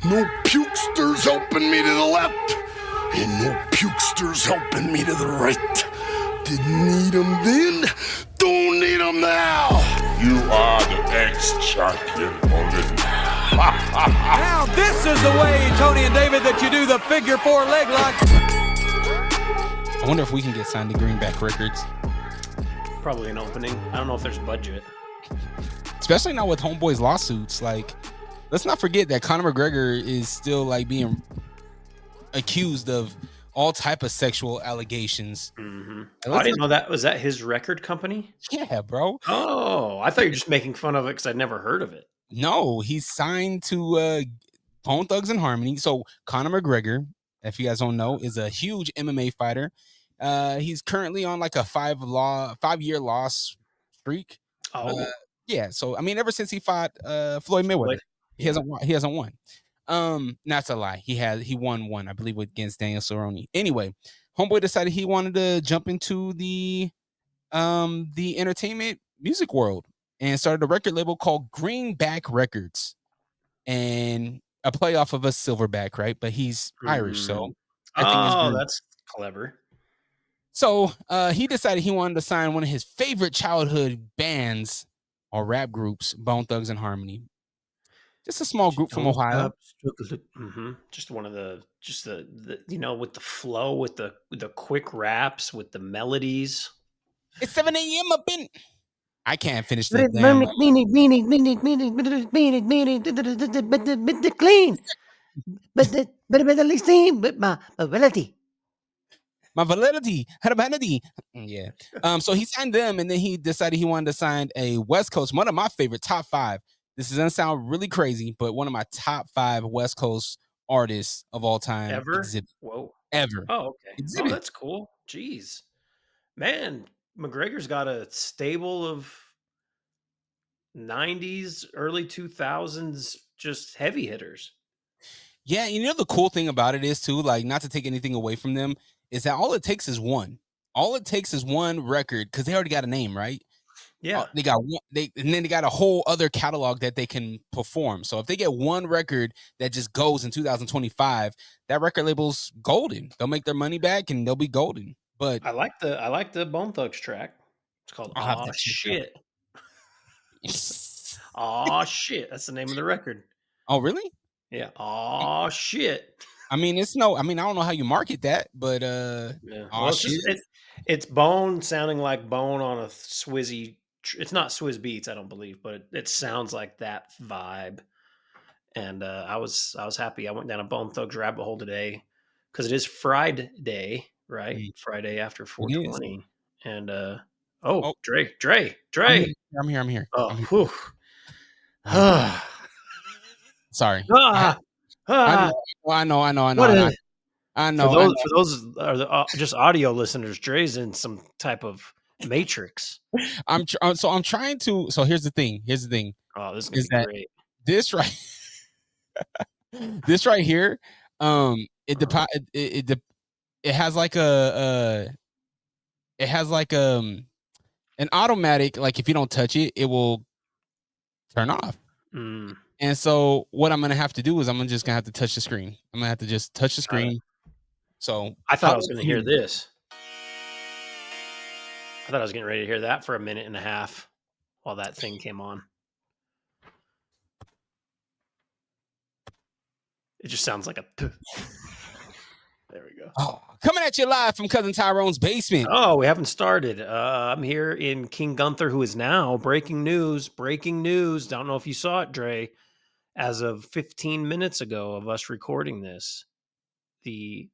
No pukesters helping me to the left, and no pukesters helping me to the right. Didn't need them then, don't need them now. You are the ex-champion, Mullet. Now this is the way, Tony and David, that you do the figure 4 leg lock. I wonder if we can get signed to Greenback Records. Probably an opening. I don't know if there's budget. Especially now with Homeboy's lawsuits. Like, let's not forget that Conor McGregor is still like being accused of all type of sexual allegations. Mm-hmm. I didn't know that. Was that his record company? Yeah, bro. Oh, I thought you were just making fun of it because I'd never heard of it. No, he's signed to Bone Thugs and Harmony. So Conor McGregor, if you guys don't know, is a huge MMA fighter. He's currently on like a 5-year loss streak. Oh, yeah. So I mean, ever since he fought Floyd Mayweather, he hasn't won. That's a lie. He won one, I believe, against Daniel Cerrone. Anyway, Homeboy decided he wanted to jump into the entertainment music world and started a record label called Greenback Records, and a play off of a Silverback, right? But he's Irish, so I think that's clever. So he decided he wanted to sign one of his favorite childhood bands or rap groups, Bone Thugs and Harmony. Just a small group from Ohio. Mm-hmm. Just one of the with the flow, with the quick raps, with the melodies. It's 7 a.m. up in. I can't finish the damn. Clean, but my ability. My validity, yeah. So he signed them, and then he decided he wanted to sign a West Coast, one of my favorite top 5. This is gonna sound really crazy, but one of my top 5 West Coast artists of all time. Ever? Exhibit. Whoa. Ever. Oh, okay. Exhibit. Oh, that's cool. Jeez, man, McGregor's got a stable of 90s, early 2000s, just heavy hitters. Yeah, you know the cool thing about it is too, like, not to take anything away from them, is that all it takes is one. All it takes is one record, because they already got a name, right? Yeah, they got one. And then they got a whole other catalog that they can perform. So if they get one record that just goes in 2025, that record label's golden. They'll make their money back and they'll be golden. But I like the Bone Thugs track. It's called "Aw Shit." Aw Shit. That's the name of the record. Oh, really? Yeah. Aw Shit. I mean, I don't know how you market that, but yeah. Well, it's Bone sounding like Bone on a Swizzy. It's not Swizz Beats, I don't believe, but it sounds like that vibe. And I was happy. I went down a Bone Thugs rabbit hole today because it is Friday, right? Mm-hmm. Friday after 420. And Dre. I'm here. Oh, sorry. I know. For those are just audio listeners, Dre's in some type of matrix. I'm trying to. So here's the thing. Oh, this is gonna be great. This right here. It has like an automatic, like if you don't touch it, it will turn off. Mm. And so what I'm gonna have to do is I'm just gonna have to touch the screen. I'm gonna have to just touch the screen. So I thought I was gonna hear this. I thought I was getting ready to hear that for a minute and a half while that thing came on. It just sounds like a. There we go. Oh, coming at you live from Cousin Tyrone's basement. Oh, we haven't started. I'm here in King Gunther, who is now breaking news. Don't know if you saw it, Dre. As of 15 minutes ago of us recording this, the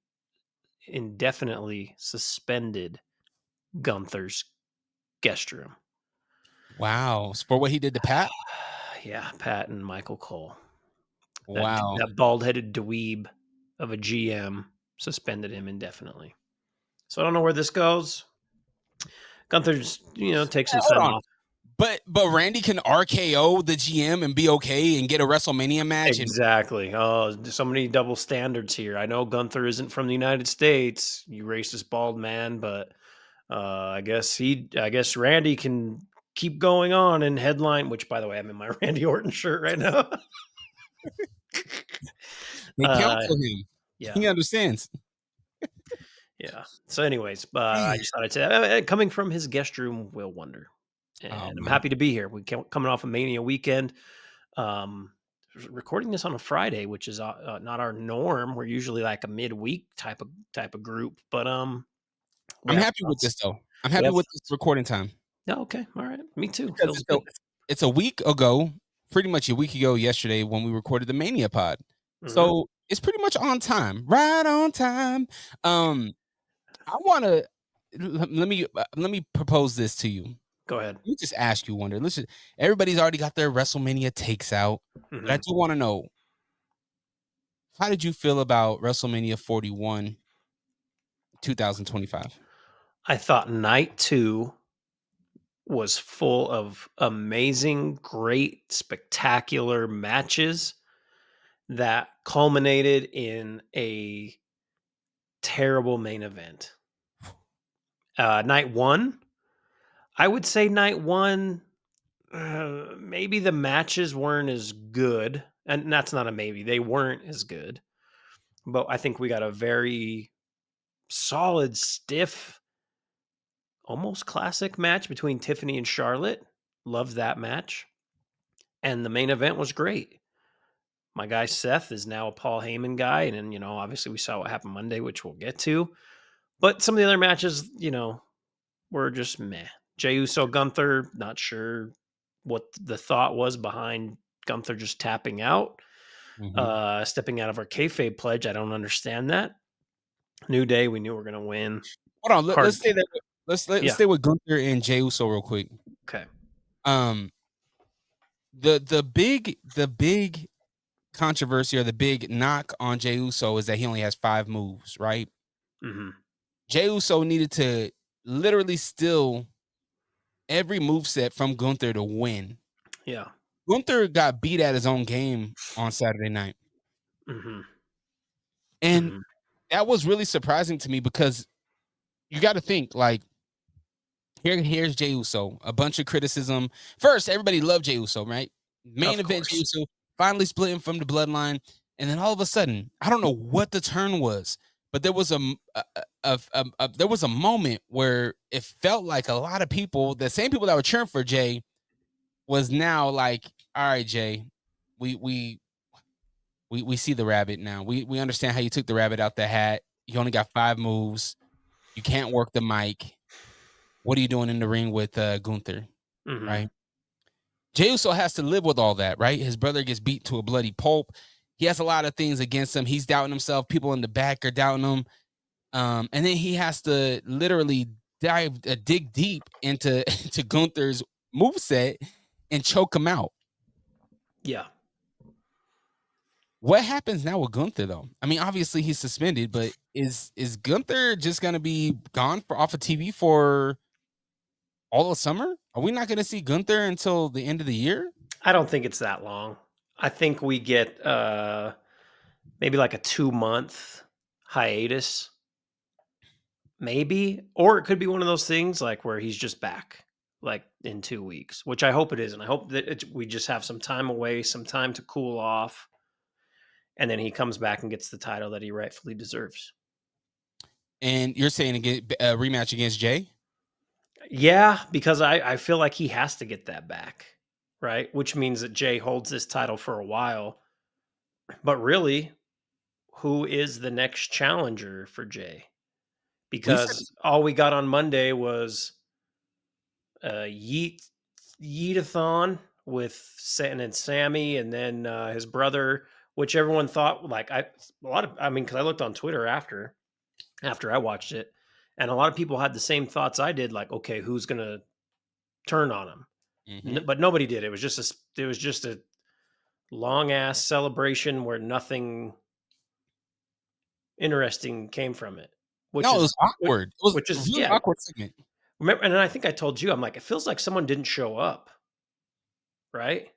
indefinitely suspended Gunther's guest room. Wow. For what he did to Pat? Yeah, Pat and Michael Cole. Wow. That bald-headed dweeb of a GM suspended him indefinitely. So I don't know where this goes. Gunther's, takes some time off. But Randy can RKO the GM and be okay and get a WrestleMania match. Exactly. Oh, so many double standards here. I know Gunther isn't from the United States, you racist bald man, but I guess Randy can keep going on and headline. Which, by the way, I'm in my Randy Orton shirt right now. They counsel him. Yeah. He understands. Yeah. So, anyways, I just thought I'd say coming from his guest room, Will Wonder, and I'm man. happy to be here. Coming off a Mania weekend, um, recording this on a Friday, which is not our norm. We're usually like a midweek type of group, but we I'm have happy with this thoughts. though. I'm We happy have with this recording time Oh, okay, all right, me too. because Feels good. it's a week ago, pretty much a week ago yesterday when we recorded the Mania pod. Mhm. So it's pretty much on time, right on time. I want to let me propose this to you. Go ahead. Let me just ask you, Wonder. Listen, everybody's already got their WrestleMania takes out, but I Mhm. do want to know, how did you feel about WrestleMania 41, 2025? I thought night 2 was full of amazing, great, spectacular matches that culminated in a terrible main event. Night 1, I would say night 1, maybe the matches weren't as good, and that's not a maybe, they weren't as good, but I think we got a very solid, stiff, almost classic match between Tiffany and Charlotte. Loved that match. And the main event was great. My guy Seth is now a Paul Heyman guy. And then, obviously we saw what happened Monday, which we'll get to. But some of the other matches, were just meh. Jey Uso, Gunther, not sure what the thought was behind Gunther just tapping out, stepping out of our kayfabe pledge. I don't understand that. New Day, we knew we are going to win. Hold on, Hard. let's stay there. Let's Yeah. stay with Gunther and Jey Uso real quick. Okay. The big controversy or the big knock on Jey Uso is that he only has 5 moves, right? Mm-hmm. Jey Uso needed to literally steal every moveset from Gunther to win. Yeah. Gunther got beat at his own game on Saturday night. Mm-hmm. And that was really surprising to me because you got to think, like, here's Jey Uso, a bunch of criticism. First, everybody loved Jey Uso, right? Main Of event, course. Jey Uso finally splitting from the bloodline. And then all of a sudden, I don't know what the turn was, but there was there was a moment where it felt like a lot of people, the same people that were cheering for Jey, was now like, all right, Jey, we see the rabbit now. We understand how you took the rabbit out the hat. You only got 5 moves. You can't work the mic. What are you doing in the ring with Gunther? Mm-hmm. Right? Jey Uso has to live with all that, right? His brother gets beat to a bloody pulp. He has a lot of things against him. He's doubting himself. People in the back are doubting him. And then he has to literally dig deep into Gunther's moveset and choke him out. Yeah. What happens now with Gunther, though? I mean, obviously he's suspended, but is Gunther just going to be gone off of TV for all of summer? Are we not going to see Gunther until the end of the year? I don't think it's that long. I think we get maybe like a 2-month hiatus, maybe, or it could be one of those things like where he's just back like in 2 weeks, which I hope it is, and I hope that we just have some time away, some time to cool off, and then he comes back and gets the title that he rightfully deserves. And you're saying a rematch against Jey? Yeah, because I feel like he has to get that back, right? Which means that Jey holds this title for a while. But really, who is the next challenger for Jey? Because all we got on Monday was Yeetathon with Satan and Sammy, and then his brother, which everyone thought because I looked on Twitter after I watched it, and a lot of people had the same thoughts I did, like, okay, who's gonna turn on him? But nobody did. It was just a long ass celebration where nothing interesting came from it. It was awkward. It was a really awkward segment. Remember, and I think I told you, I'm like, it feels like someone didn't show up, right?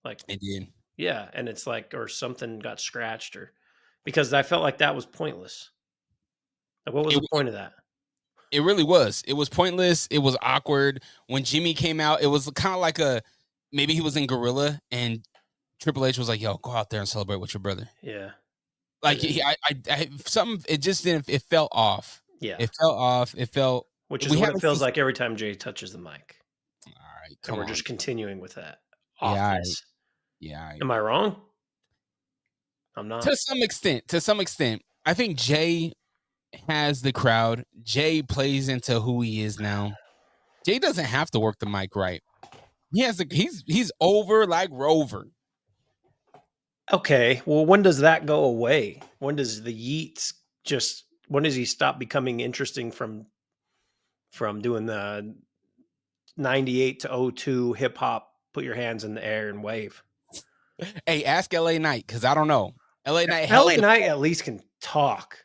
Like it did. Yeah, and it's like, or something got scratched, or because I felt like that was pointless. Like, what was the point of that? It really was. It was pointless. It was awkward. When Jimmy came out, it was kind of like maybe he was in Gorilla and Triple H was like, yo, go out there and celebrate with your brother. Yeah. Like something. It just didn't. It felt off. Yeah. It felt off. It felt. Which is We what it haven't feels seen. like every time Jay touches the mic. All right, And come we're on. just continuing with that Yeah, all right. offness. Yeah, all right. Am I wrong? I'm not. To some extent. I think Jay has the crowd. Jay plays into who he is now. Jay doesn't have to work the mic right. He's over like Rover. Okay. Well, when does that go away? When does the yeets when does he stop becoming interesting from doing the 98 to 02 hip hop, put your hands in the air and wave? Hey, ask LA Knight, because I don't know. LA Knight held LA the Knight at least can talk.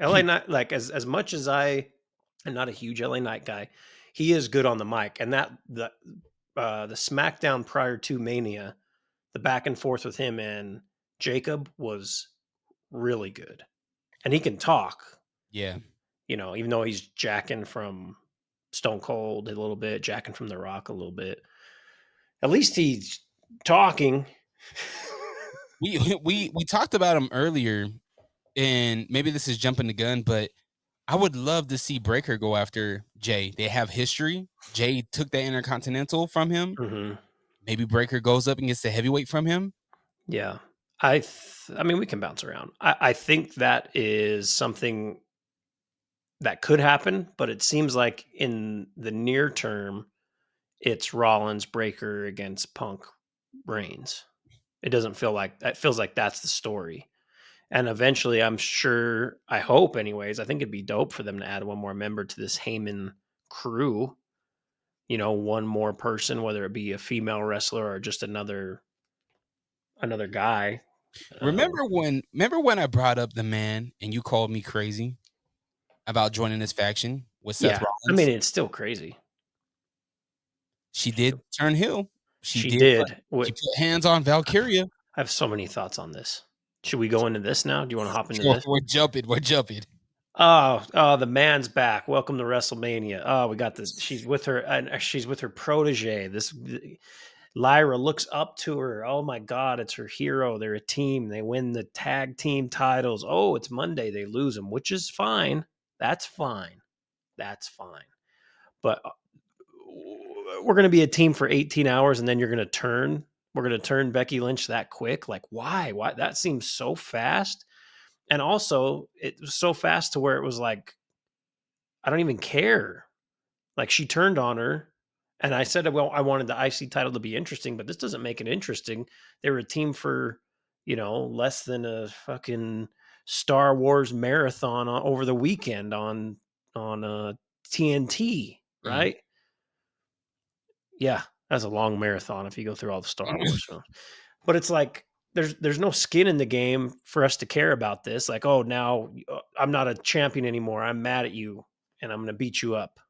LA Knight, like as much as I'm not a huge LA Knight guy, he is good on the mic. And that the SmackDown prior to Mania, the back and forth with him and Jacob was really good. And he can talk. Yeah. You know, even though he's jacking from Stone Cold a little bit, jacking from The Rock a little bit. At least he's talking. We talked about him earlier, and maybe this is jumping the gun, but I would love to see Breaker go after Jay. They have history. Jay took that Intercontinental from him. Mm-hmm. Maybe Breaker goes up and gets the heavyweight from him. Yeah. I mean, we can bounce around. I think that is something that could happen, but it seems like in the near term, it's Rollins Breaker against Punk Reigns. It doesn't feel like it feels like that's the story. And eventually, I'm sure, I hope anyways, I think it'd be dope for them to add one more member to this Heyman crew. You know, one more person, whether it be a female wrestler or just another guy. Remember when I brought up the man and you called me crazy about joining this faction with Seth Yeah, Rollins? I mean, it's still crazy. She did turn heel. She did. She put hands on Valkyria. I have so many thoughts on this. Should we go into this now? Do you want to hop into Sure, this? we're jumping. Oh, the man's back. Welcome to WrestleMania. Oh, we got this. She's with her protege. This Lyra looks up to her. Oh my God, it's her hero. They're a team. They win the tag team titles. Oh, it's Monday. They lose them, which is fine. That's fine. That's fine. But we're going to be a team for 18 hours and then we're going to turn Becky Lynch that quick. Like, why? That seems so fast. And also it was so fast to where it was like, I don't even care. Like, she turned on her and I said, well, I wanted the IC title to be interesting, but this doesn't make it interesting. They were a team for, less than a fucking Star Wars marathon over the weekend on TNT, right? Yeah, that's a long marathon if you go through all the Star Wars films. But it's like there's no skin in the game for us to care about this. Like, oh, now I'm not a champion anymore. I'm mad at you, and I'm going to beat you up.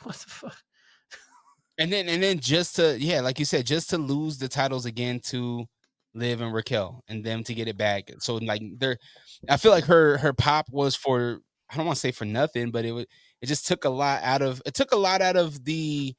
What the fuck? And then just to, like you said, just to lose the titles again to Liv and Raquel and them to get it back. So like I feel like her pop was for, I don't want to say for nothing, but it just took a lot out of the,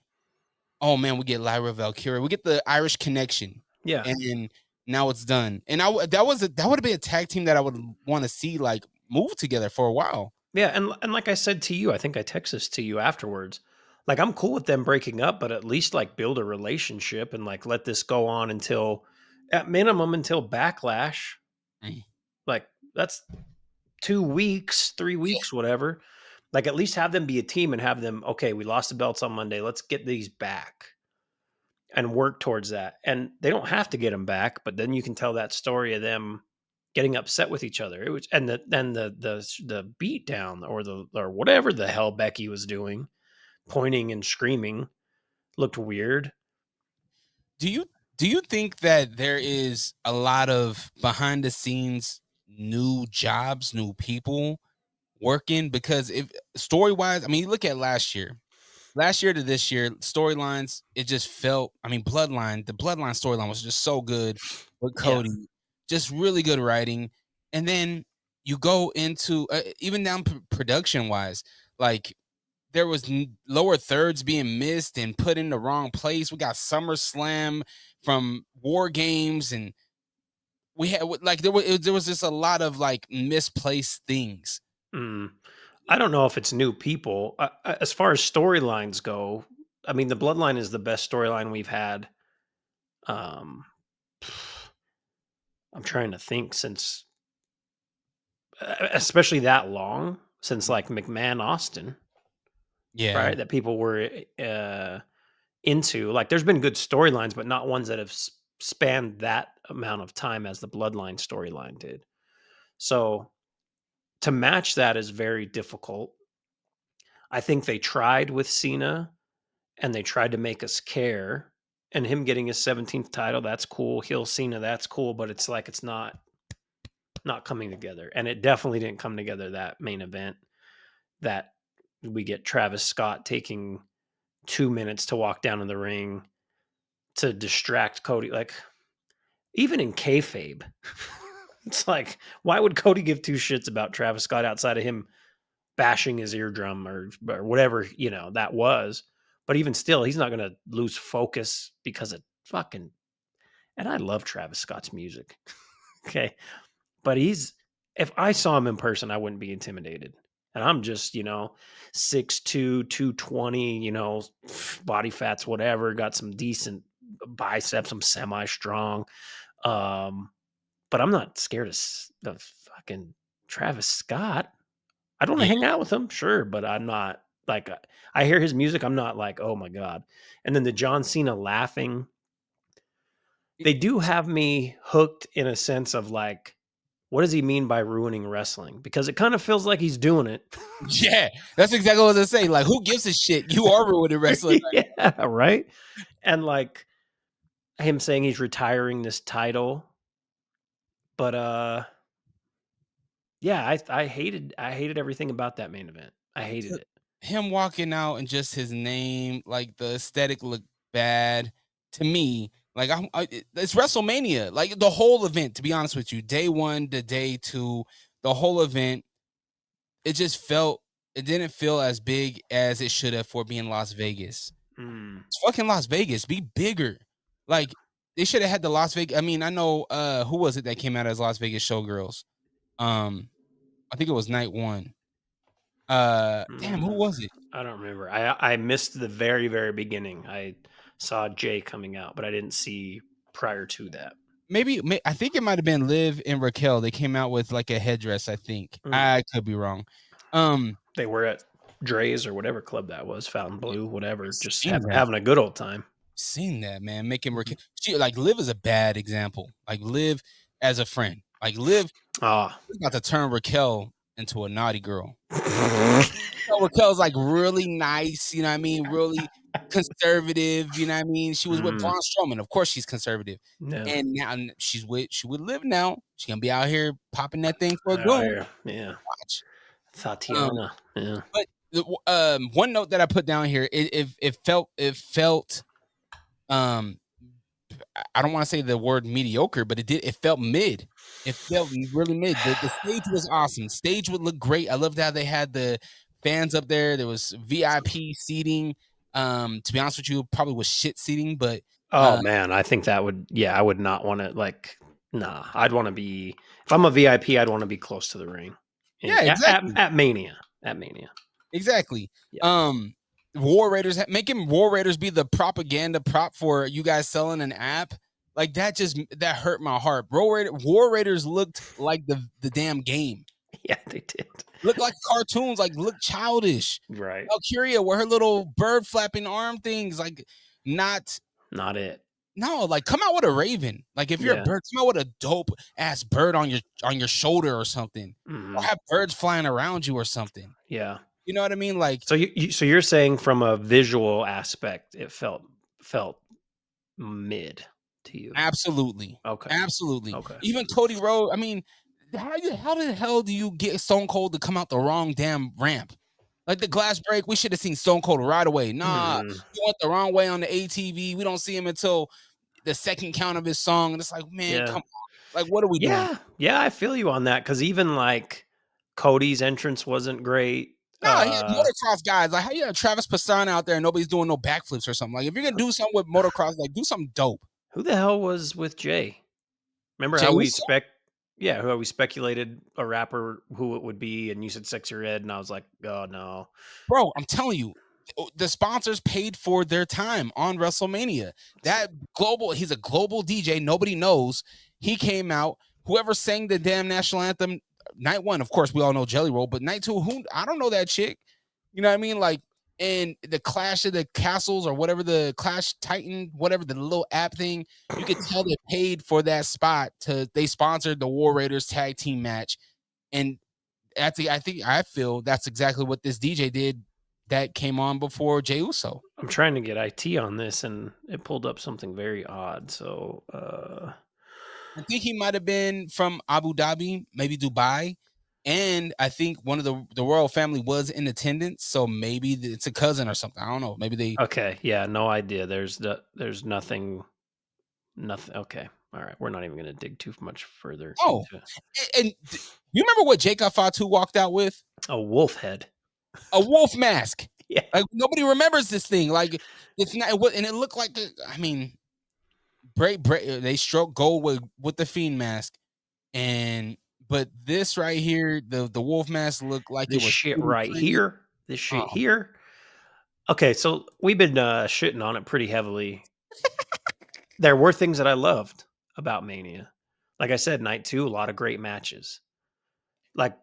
oh man, we get Lyra Valkyria, we get the Irish connection. Yeah. And now it's done. And that would have been a tag team that I would want to see like move together for a while. Yeah, and like I said to you, I think I texted this to you afterwards. Like, I'm cool with them breaking up, but at least like build a relationship and like let this go on until, at minimum, until Backlash. Like, that's 2 weeks, 3 weeks, whatever. Like, at least have them be a team and have them, okay, we lost the belts on Monday. Let's get these back and work towards that. And they don't have to get them back, but then you can tell that story of them getting upset with each other. It was, and the beat down or whatever the hell Becky was doing, pointing and screaming, looked weird. Do you think that there is a lot of behind the scenes new jobs, new people working? Because if story wise, I mean, you look at last year to this year, storylines, it just felt, I mean, the Bloodline storyline was just so good with Cody, just really good writing. And then you go into even down production wise, like there was lower thirds being missed and put in the wrong place. We got SummerSlam from War Games, and we had like there was just a lot of like misplaced things. I don't know if it's new people. As far as storylines go, I mean, the Bloodline is the best storyline we've had. Um, I'm trying to think since, especially that long since like McMahon Austin, Yeah. right? That people were into. Like, there's been good storylines, but not ones that have spanned that amount of time as the Bloodline storyline did. So to match that is very difficult. I think they tried with Cena and they tried to make us care. And him getting his 17th title, that's cool. Heel Cena, that's cool. But it's like it's not coming together. And it definitely didn't come together that main event. That we get Travis Scott taking 2 minutes to walk down in the ring to distract Cody. Like, even in kayfabe, it's like, why would Cody give two shits about Travis Scott outside of him bashing his eardrum or whatever, that was? But even still, he's not going to lose focus because of fucking. And I love Travis Scott's music. Okay. But if I saw him in person, I wouldn't be intimidated. And I'm just, 6'2", 220, body fats, whatever, got some decent biceps, I'm semi-strong. But I'm not scared of fucking Travis Scott. I'd want to hang out with him, sure, but I'm not like, I hear his music, I'm not like, oh my God. And then the John Cena laughing, they do have me hooked in a sense of like, what does he mean by ruining wrestling? Because it kind of feels like he's doing it. Yeah, that's exactly what I was saying. Like, who gives a shit? You are ruining wrestling. Yeah, right? And like him saying he's retiring this title. But yeah, I hated everything about that main event. I hated it. Him walking out and just his name, like the aesthetic looked bad to me. Like it's WrestleMania, like the whole event. To be honest with you, day 1 to day 2, the whole event, it didn't feel as big as it should have for being Las Vegas. It's fucking Las Vegas. Be bigger. Like they should have had the Las Vegas. I mean, I know who was it that came out as Las Vegas Showgirls? I think it was night 1. Damn, who was it? I don't remember. I missed the very, very beginning. I saw Jay coming out, but I didn't see prior to that. Maybe I think it might have been Liv and Raquel. They came out with like a headdress, I think. I could be wrong. They were at Dre's or whatever club that was, Fountain Blue, whatever, just having a good old time. Seen that, man. Making Raquel, like Liv is a bad example. Like Liv as a friend. Like Liv about to turn Raquel into a naughty girl. Raquel's like really nice, you know what I mean? Really conservative, you know what I mean? She was with Braun Strowman. Of course she's conservative. No. And now she would live now. She's gonna be out here popping that thing for a goon. Yeah. Watch. Tatiana. Yeah. But the one note that I put down here, it felt I don't want to say the word mediocre, but it felt mid. It felt really mid. The stage was awesome. Stage would look great. I loved how they had the fans up there. There was VIP seating. To be honest with you, probably was shit seating, but man, I think that would, I would not want to I'd want to be, if I'm a VIP, I'd want to be close to the ring. Yeah, exactly. At Mania. Exactly. Yeah. War Raiders, making War Raiders be the propaganda prop for you guys selling an app, like that hurt my heart. War Raiders looked like the damn game. Yeah, they did. Look like cartoons, like look childish. Right. Valkyria, where her little bird flapping arm things, like not it. No, like come out with a raven. Like if you're a bird, come out with a dope ass bird on your shoulder or something. Or have birds flying around you or something. Yeah. You know what I mean? Like so you're saying from a visual aspect, it felt mid to you. Absolutely. Okay. Absolutely. Okay. Even Cody Rhodes, I mean, how the hell do you get Stone Cold to come out the wrong damn ramp? Like the glass break, we should have seen Stone Cold right away. Nah, he went the wrong way on the ATV. We don't see him until the second count of his song. And it's like, man, come on. Like, what are we doing? Yeah, I feel you on that. Because even like Cody's entrance wasn't great. No, he had motocross guys. Like, how you have Travis Pastrana out there and nobody's doing no backflips or something? Like, if you're gonna do something with motocross, like do something dope. Who the hell was with Jay? Remember Jey how Uso? how we speculated a rapper who it would be, and you said Sexy Red, and I was like, oh no. Bro, I'm telling you, the sponsors paid for their time on WrestleMania. That he's a global DJ. Nobody knows. He came out. Whoever sang the damn national anthem night one, of course, we all know Jelly Roll, but night two, I don't know that chick. You know what I mean? Like, and the Clash of the Castles or whatever, the Clash Titan, whatever the little app thing, you could tell they paid for that spot they sponsored the War Raiders tag team match. And I feel that's exactly what this DJ did that came on before Jey Uso. I'm trying to get IT on this, and it pulled up something very odd. So, I think he might have been from Abu Dhabi, maybe Dubai. And I think one of the royal family was in attendance, so maybe it's a cousin or something. I don't know. Maybe they. okay, yeah, no idea. There's nothing. Okay, all right. We're not even going to dig too much further. Oh, into and you remember what Jacob Fatu walked out with? a wolf head. A wolf mask. Yeah. Like nobody remembers this thing. Like it's not. And it looked like. I mean, they struck gold with the Fiend mask, but this right here, the wolf mask looked like This it was shit pretty right pretty. here. This shit Oh, here. Okay, so we've been shitting on it pretty heavily. There were things that I loved about Mania. Like I said, night 2, a lot of great matches. Like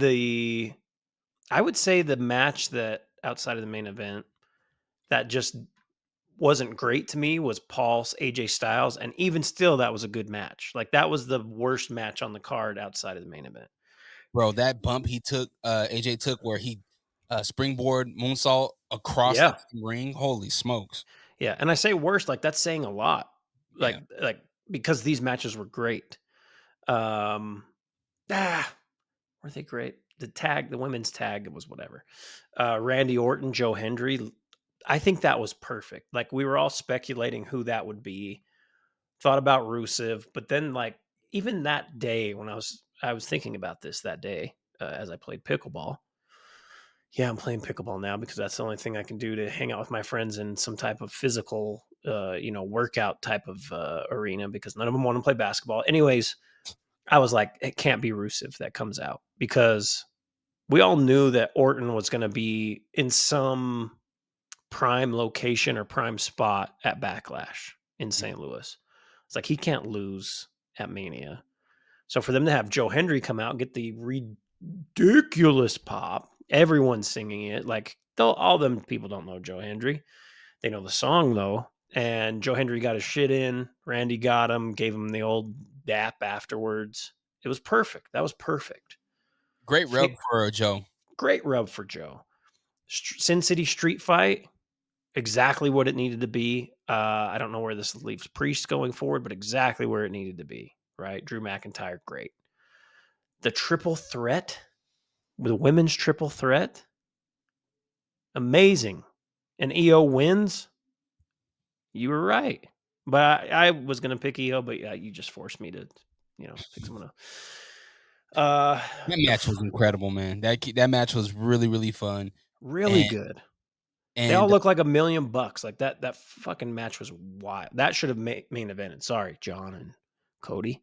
I would say the match that outside of the main event that just wasn't great to me was Paul's AJ Styles, and even still, that was a good match. Like that was the worst match on the card outside of the main event. bro, that bump he took, AJ took where he springboard moonsault across Yeah, the ring. Holy smokes! yeah, and I say worst, like that's saying a lot. Yeah, Like because these matches were great. Um, were they great? The women's tag, it was whatever. Randy Orton, Joe Hendry. I think that was perfect. Like we were all speculating who that would be. Thought about Rusev, but then like even that day when I was thinking about this that day as I played pickleball. Yeah, I'm playing pickleball now because that's the only thing I can do to hang out with my friends in some type of physical, workout type of arena because none of them want to play basketball. Anyways, I was like, it can't be Rusev that comes out because we all knew that Orton was going to be in some prime location or prime spot at Backlash in St. Louis. It's like he can't lose at Mania. So for them to have Joe Hendry come out and get the ridiculous pop, everyone's singing it. Like all them people don't know Joe Hendry. They know the song though. And Joe Hendry got his shit in. Randy got him, gave him the old dap afterwards. It was perfect. That was perfect. great rub for Joe. Great rub for Joe. Sin City Street Fight, exactly what it needed to be. I don't know where this leaves Priest going forward, but exactly where it needed to be. Right, Drew McIntyre, great. The triple threat, the women's triple threat, amazing. And EO wins. You were right, but I was gonna pick EO, but yeah, you just forced me to, pick someone else. That match was incredible, man. That match was really really fun. Really And, good. They all and look like $1 million. Like that fucking match was wild. That should have main evented. Sorry, John and Cody.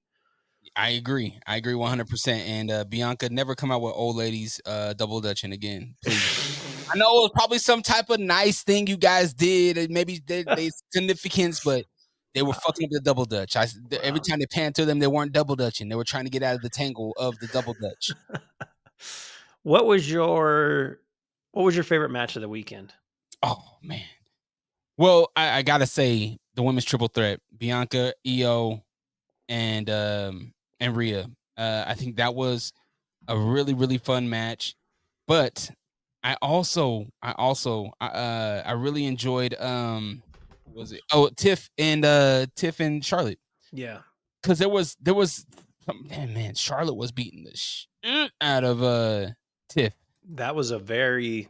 I agree 100%. And Bianca, never come out with old ladies double dutching again, please. I know it was probably some type of nice thing you guys did, and maybe they significance, but they were fucking up the double dutch. Every time they panned to them, they weren't double dutching. They were trying to get out of the tangle of the double dutch. What was your favorite match of the weekend? Oh man. Well, I gotta say the women's triple threat: Bianca, Io, and Rhea. I think that was a really really fun match. But I really enjoyed what was it? Oh, Tiff and Charlotte. Yeah. Because there was man, Charlotte was beating the shit out of Tiff. That was a very,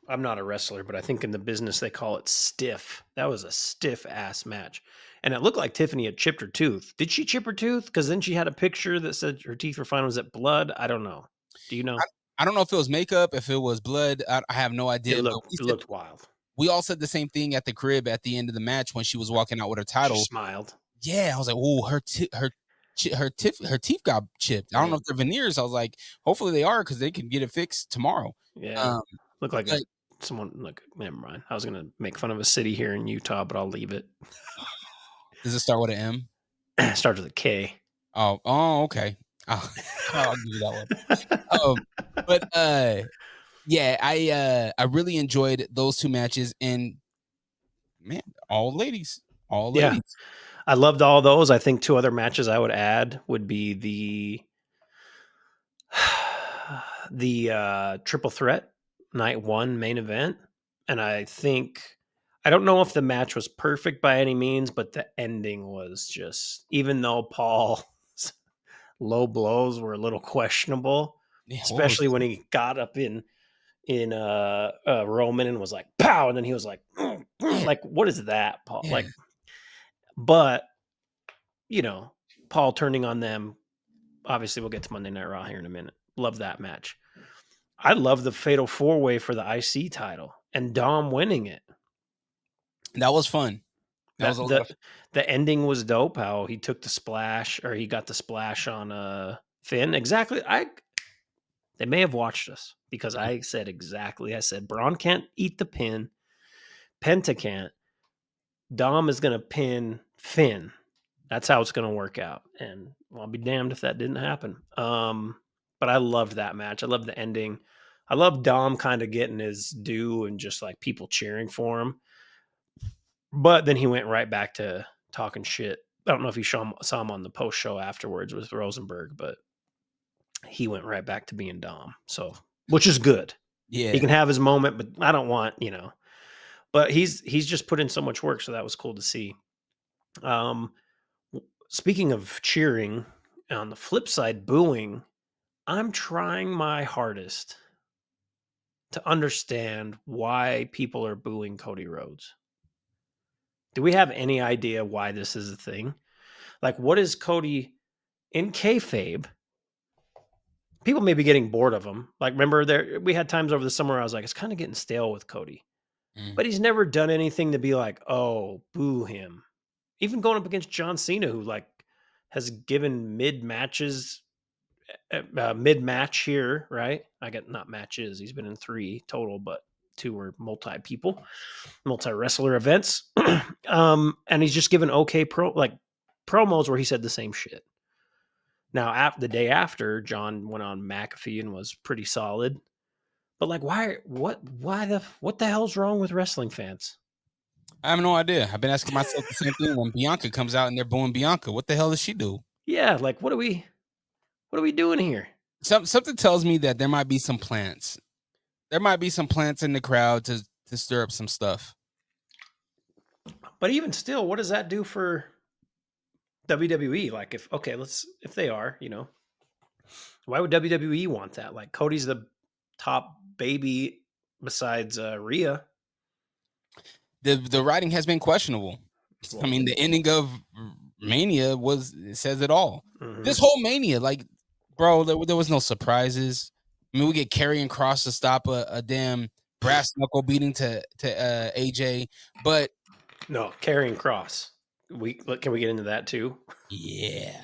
I'm not a wrestler, but I think in the business they call it stiff. That was a stiff ass match. And it looked like Tiffany had chipped her tooth. Did she chip her tooth? Because then she had a picture that said her teeth were fine. Was it blood? I don't know. Do you know? I don't know if it was makeup, if it was blood. I have no idea. It looked wild. We all said the same thing at the crib at the end of the match when she was walking out with her title. She smiled. Yeah, I was like, oh, her her teeth got chipped. I don't know if they're veneers. I was like, hopefully they are because they can get it fixed tomorrow. Yeah, look like someone. Look, never mind. I was gonna make fun of a city here in Utah, but I'll leave it. Does it start with an M? Starts with a K. Oh, okay. I'll give you that one. But yeah, I really enjoyed those two matches, and man, all ladies. Yeah, I loved all those. I think 2 other matches I would add would be the triple threat night 1 main event, and I don't know if the match was perfect by any means, but the ending was just, even though Paul's low blows were a little questionable, Yeah, especially when he got up in Roman and was like pow, and then he was like, like, what is that, Paul? Yeah. Like, but Paul turning on them. Obviously, we'll get to Monday Night Raw here in a minute. Love that match. I love the Fatal 4-Way for the IC title and Dom winning it. That was fun. The ending was dope. How he took the splash, or he got the splash on Finn. Exactly. They may have watched us because I said exactly. I said Braun can't eat the pin. Penta can't. Dom is going to pin Finn. That's how it's going to work out. And I'll be damned if that didn't happen. But I loved that match. I loved the ending. I love Dom kind of getting his due and just like people cheering for him. But then he went right back to talking shit. I don't know if you saw him on the post show afterwards with Rosenberg, but he went right back to being Dom. So, which is good. Yeah. He can have his moment, but I don't want, but he's just put in so much work. So that was cool to see. Speaking of cheering, on the flip side, booing, I'm trying my hardest to understand why people are booing Cody Rhodes. Do we have any idea why this is a thing? Like, what is Cody in kayfabe? People may be getting bored of him. Like, remember we had times over the summer where I was like, it's kind of getting stale with Cody. But he's never done anything to be like, oh, boo him. Even going up against John Cena, who like has given mid-match here, right? I got not matches. He's been in 3 total, but 2 were multi-wrestler events. And he's just given okay promos where he said the same shit. Now, the day after, John went on McAfee and was pretty solid. But like, what the hell's wrong with wrestling fans? I have no idea. I've been asking myself the same thing when Bianca comes out and they're booing Bianca. What the hell does she do? Yeah, like what are we doing here? Something tells me that there might be some plants. There might be some plants in the crowd to stir up some stuff. But even still, what does that do for WWE? Like if they are, why would WWE want that? Like Cody's the top baby besides Rhea. The writing has been questionable. Well, I mean, the ending of Mania says it all. Mm-hmm. This whole Mania, like, bro, there was no surprises. I mean, we get Karrion Kross to stop a damn brass knuckle beating to AJ, but no, Karrion Kross. Can we get into that too? Yeah,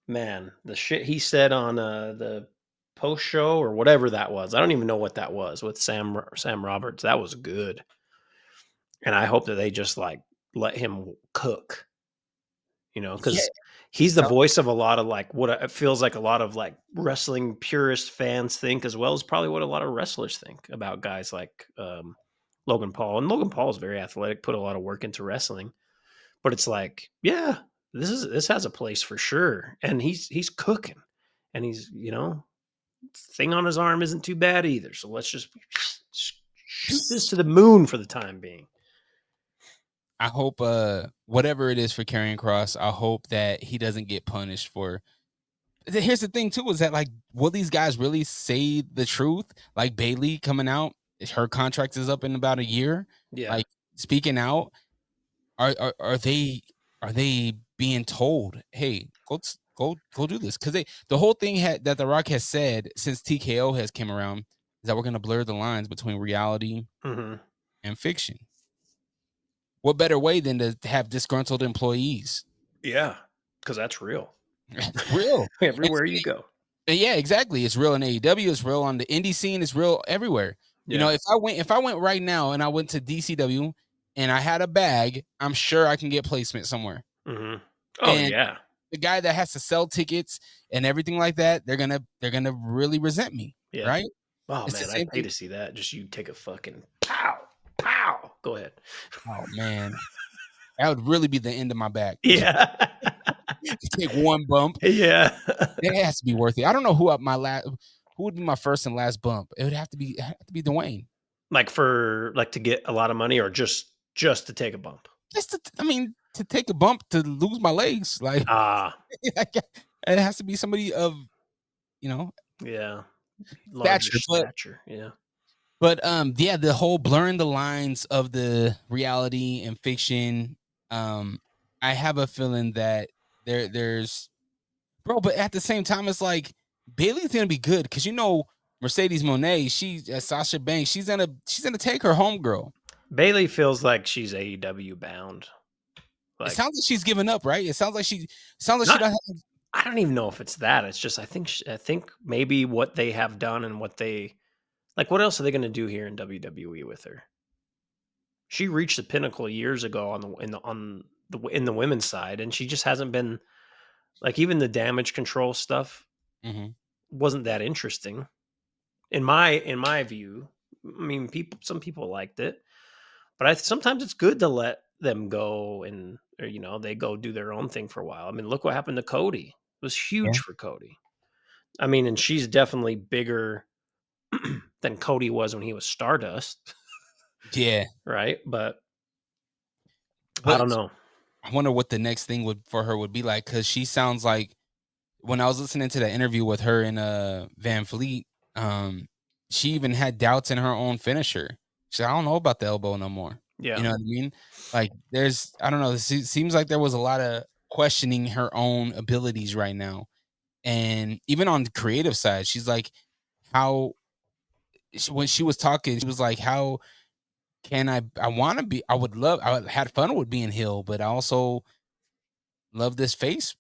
man, the shit he said on the post show or whatever that was. I don't even know what that was with Sam Roberts. That was good. And I hope that they just like let him cook, because he's the voice of a lot of like what it feels like a lot of like wrestling purist fans think, as well as probably what a lot of wrestlers think about guys like Logan Paul. And Logan Paul is very athletic, put a lot of work into wrestling, but it's like, yeah, this has a place for sure. And he's cooking, and he's, thing on his arm isn't too bad either. So let's just shoot this to the moon for the time being. I hope whatever it is for Karrion Kross, I hope that he doesn't get punished for. Here's the thing too, is that like, will these guys really say the truth? Like Bayley coming out, her contract is up in about a year. Yeah. Like speaking out, are they being told, hey, go do this? Because the whole thing that The Rock has said since TKO has came around is that we're gonna blur the lines between reality and fiction. What better way than to have disgruntled employees? Yeah, because that's real. It's real. everywhere you go. Yeah, exactly. It's real in AEW. It's real on the indie scene. It's real everywhere. You know, Yeah. if I went right now and I went to DCW and I had a bag, I'm sure I can get placement somewhere. Hmm. Oh And yeah. the guy that has to sell tickets and everything like that, they're gonna really resent me, Yeah. right? Oh It's the man, I'd same pay thing. to see that. Just you take a fucking pow, pow. Go ahead. Oh man, that would really be the end of my back. Yeah. Take one bump. Yeah. It has to be worth it. I don't know who would be my first and last bump. It would have to be Dwayne. Like for like to get a lot of money or just to take a bump. I mean, to take a bump to lose my legs, like, Ah, like, it has to be somebody of, you know, yeah. Larger stature. stature. Yeah. Yeah, the whole blurring the lines of the reality and fiction. I have a feeling that there's bro, but at the same time, it's like Bailey's gonna be good because Mercedes Monet, Sasha Banks, she's gonna take her homegirl. Bailey feels like she's AEW bound. It Like sounds like she's given up, right? It sounds like she not. doesn't have. I don't even know if it's that. It's just I think maybe what they have done and what they like. What else are they going to do here in WWE with her? She reached the pinnacle years ago in the women's side, and she just hasn't been like even the damage control stuff Mhm. wasn't that interesting in my view. I mean, some people liked it, but sometimes it's good to let them go and or, they go do their own thing for a while. I mean, look what happened to Cody. It was Yeah. huge for Cody. I mean, and she's definitely bigger than Cody was when he was Stardust, Yeah. right? But I But don't know. I wonder what the next thing for her would be like because she sounds like when I was listening to that interview with her and Van Fleet, she even had doubts in her own finisher. She said, I don't know about the elbow no more. You Yeah, know what I mean? Like I don't know. It seems like there was a lot of questioning her own abilities right now. And even on the creative side, she's like, how when she was talking, she was like, how can I want to be, I had fun with being Hill, but I also love this face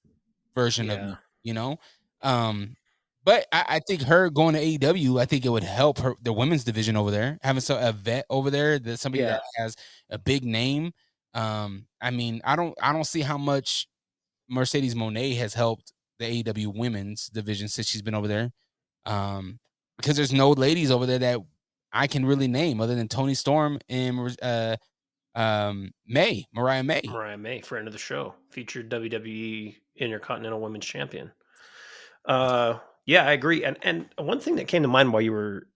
version of yeah, me, you know? Um, but I think her going to AEW, I think it would help her the women's division over there, having a vet over there, that somebody yeah, that has a big name. I mean, I don't see how much Mercedes Monet has helped the AEW women's division since she's been over there. Because there's no ladies over there that I can really name other than Tony Storm and Mariah May. Mariah May, friend of the show, featured WWE Intercontinental Women's Champion. Yeah, I agree. And one thing that came to mind while you were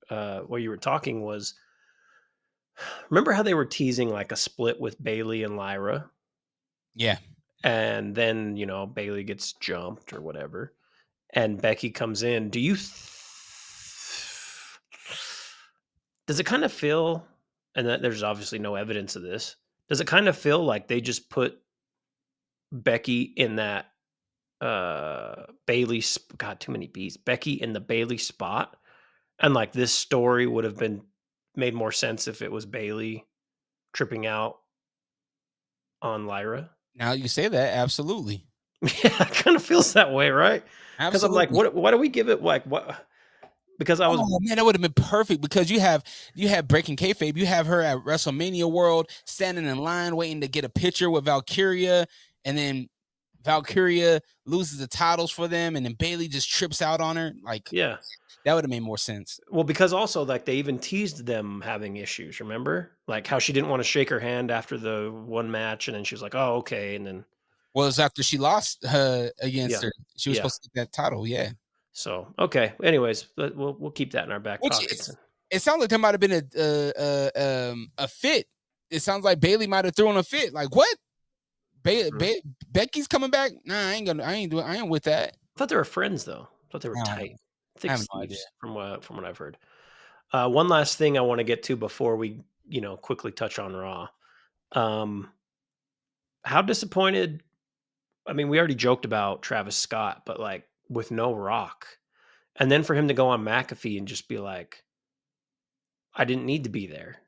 talking was remember how they were teasing like a split with Bailey and Lyra, Yeah. and then Bailey gets jumped or whatever, and Becky comes in. Does it kind of feel, and that there's obviously no evidence of this, does it kind of feel like they just put Becky in that Bailey God, too many B's. Becky in the Bailey spot, and like this story would have been made more sense if it was Bailey tripping out on Lyra? Now you say that, absolutely. Yeah, it kind of feels that way, right? Because I'm like, Absolutely. why do we give it like what? Because I was Oh man, that would have been perfect because you have breaking kayfabe. You have her at WrestleMania World standing in line waiting to get a picture with Valkyria, and then Valkyria loses the titles for them, and then Bailey just trips out on her. Like yeah. that would have made more sense. Well, because also like they even teased them having issues. Remember, like how she didn't want to shake her hand after the one match, and then she was like, "Oh, okay," and then Well, it's after she lost against yeah, her. She was yeah. supposed to get that title, yeah. So okay. Anyways, but we'll keep that in our back Which pockets. it sounds like there might have been a fit. It sounds like Bailey might have thrown a fit. Like what? Becky's coming back? Nah, I ain't with that. I thought they were friends though. I thought they were I don't know. tight, I thick have no idea. thieves from what I've heard. One last thing I want to get to before we quickly touch on Raw. How disappointed? I mean, we already joked about Travis Scott, but like with no Rock, and then for him to go on McAfee and just be like, "I didn't need to be there."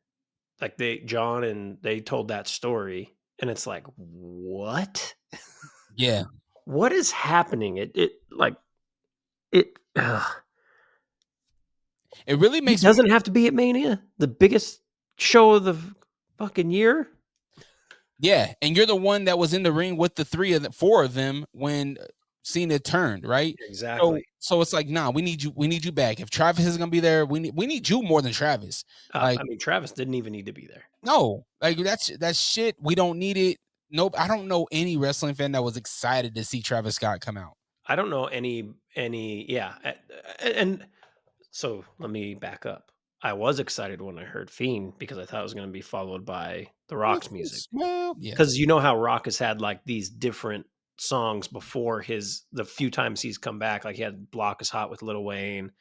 Like John and they told that story, and it's like, what? Yeah. what is happening? It like it. It really It makes me. doesn't have to be at Mania, the biggest show of the fucking year. Yeah, and you're the one that was in the ring with the four of them when Cena turned, right? Exactly. So it's like, nah, we need you back. If Travis is gonna be there, we need you more than Travis. Like, I mean, Travis didn't even need to be there. no, like that's shit. We don't need it. Nope. I don't know any wrestling fan that was excited to see Travis Scott come out. I don't know any yeah, and so let me back up. I was excited when I heard Fiend because I thought it was going to be followed by The Rock's music. Well, yeah. Because you know how Rock has had like these different songs before the few times he's come back. Like he had Block is Hot with Lil Wayne.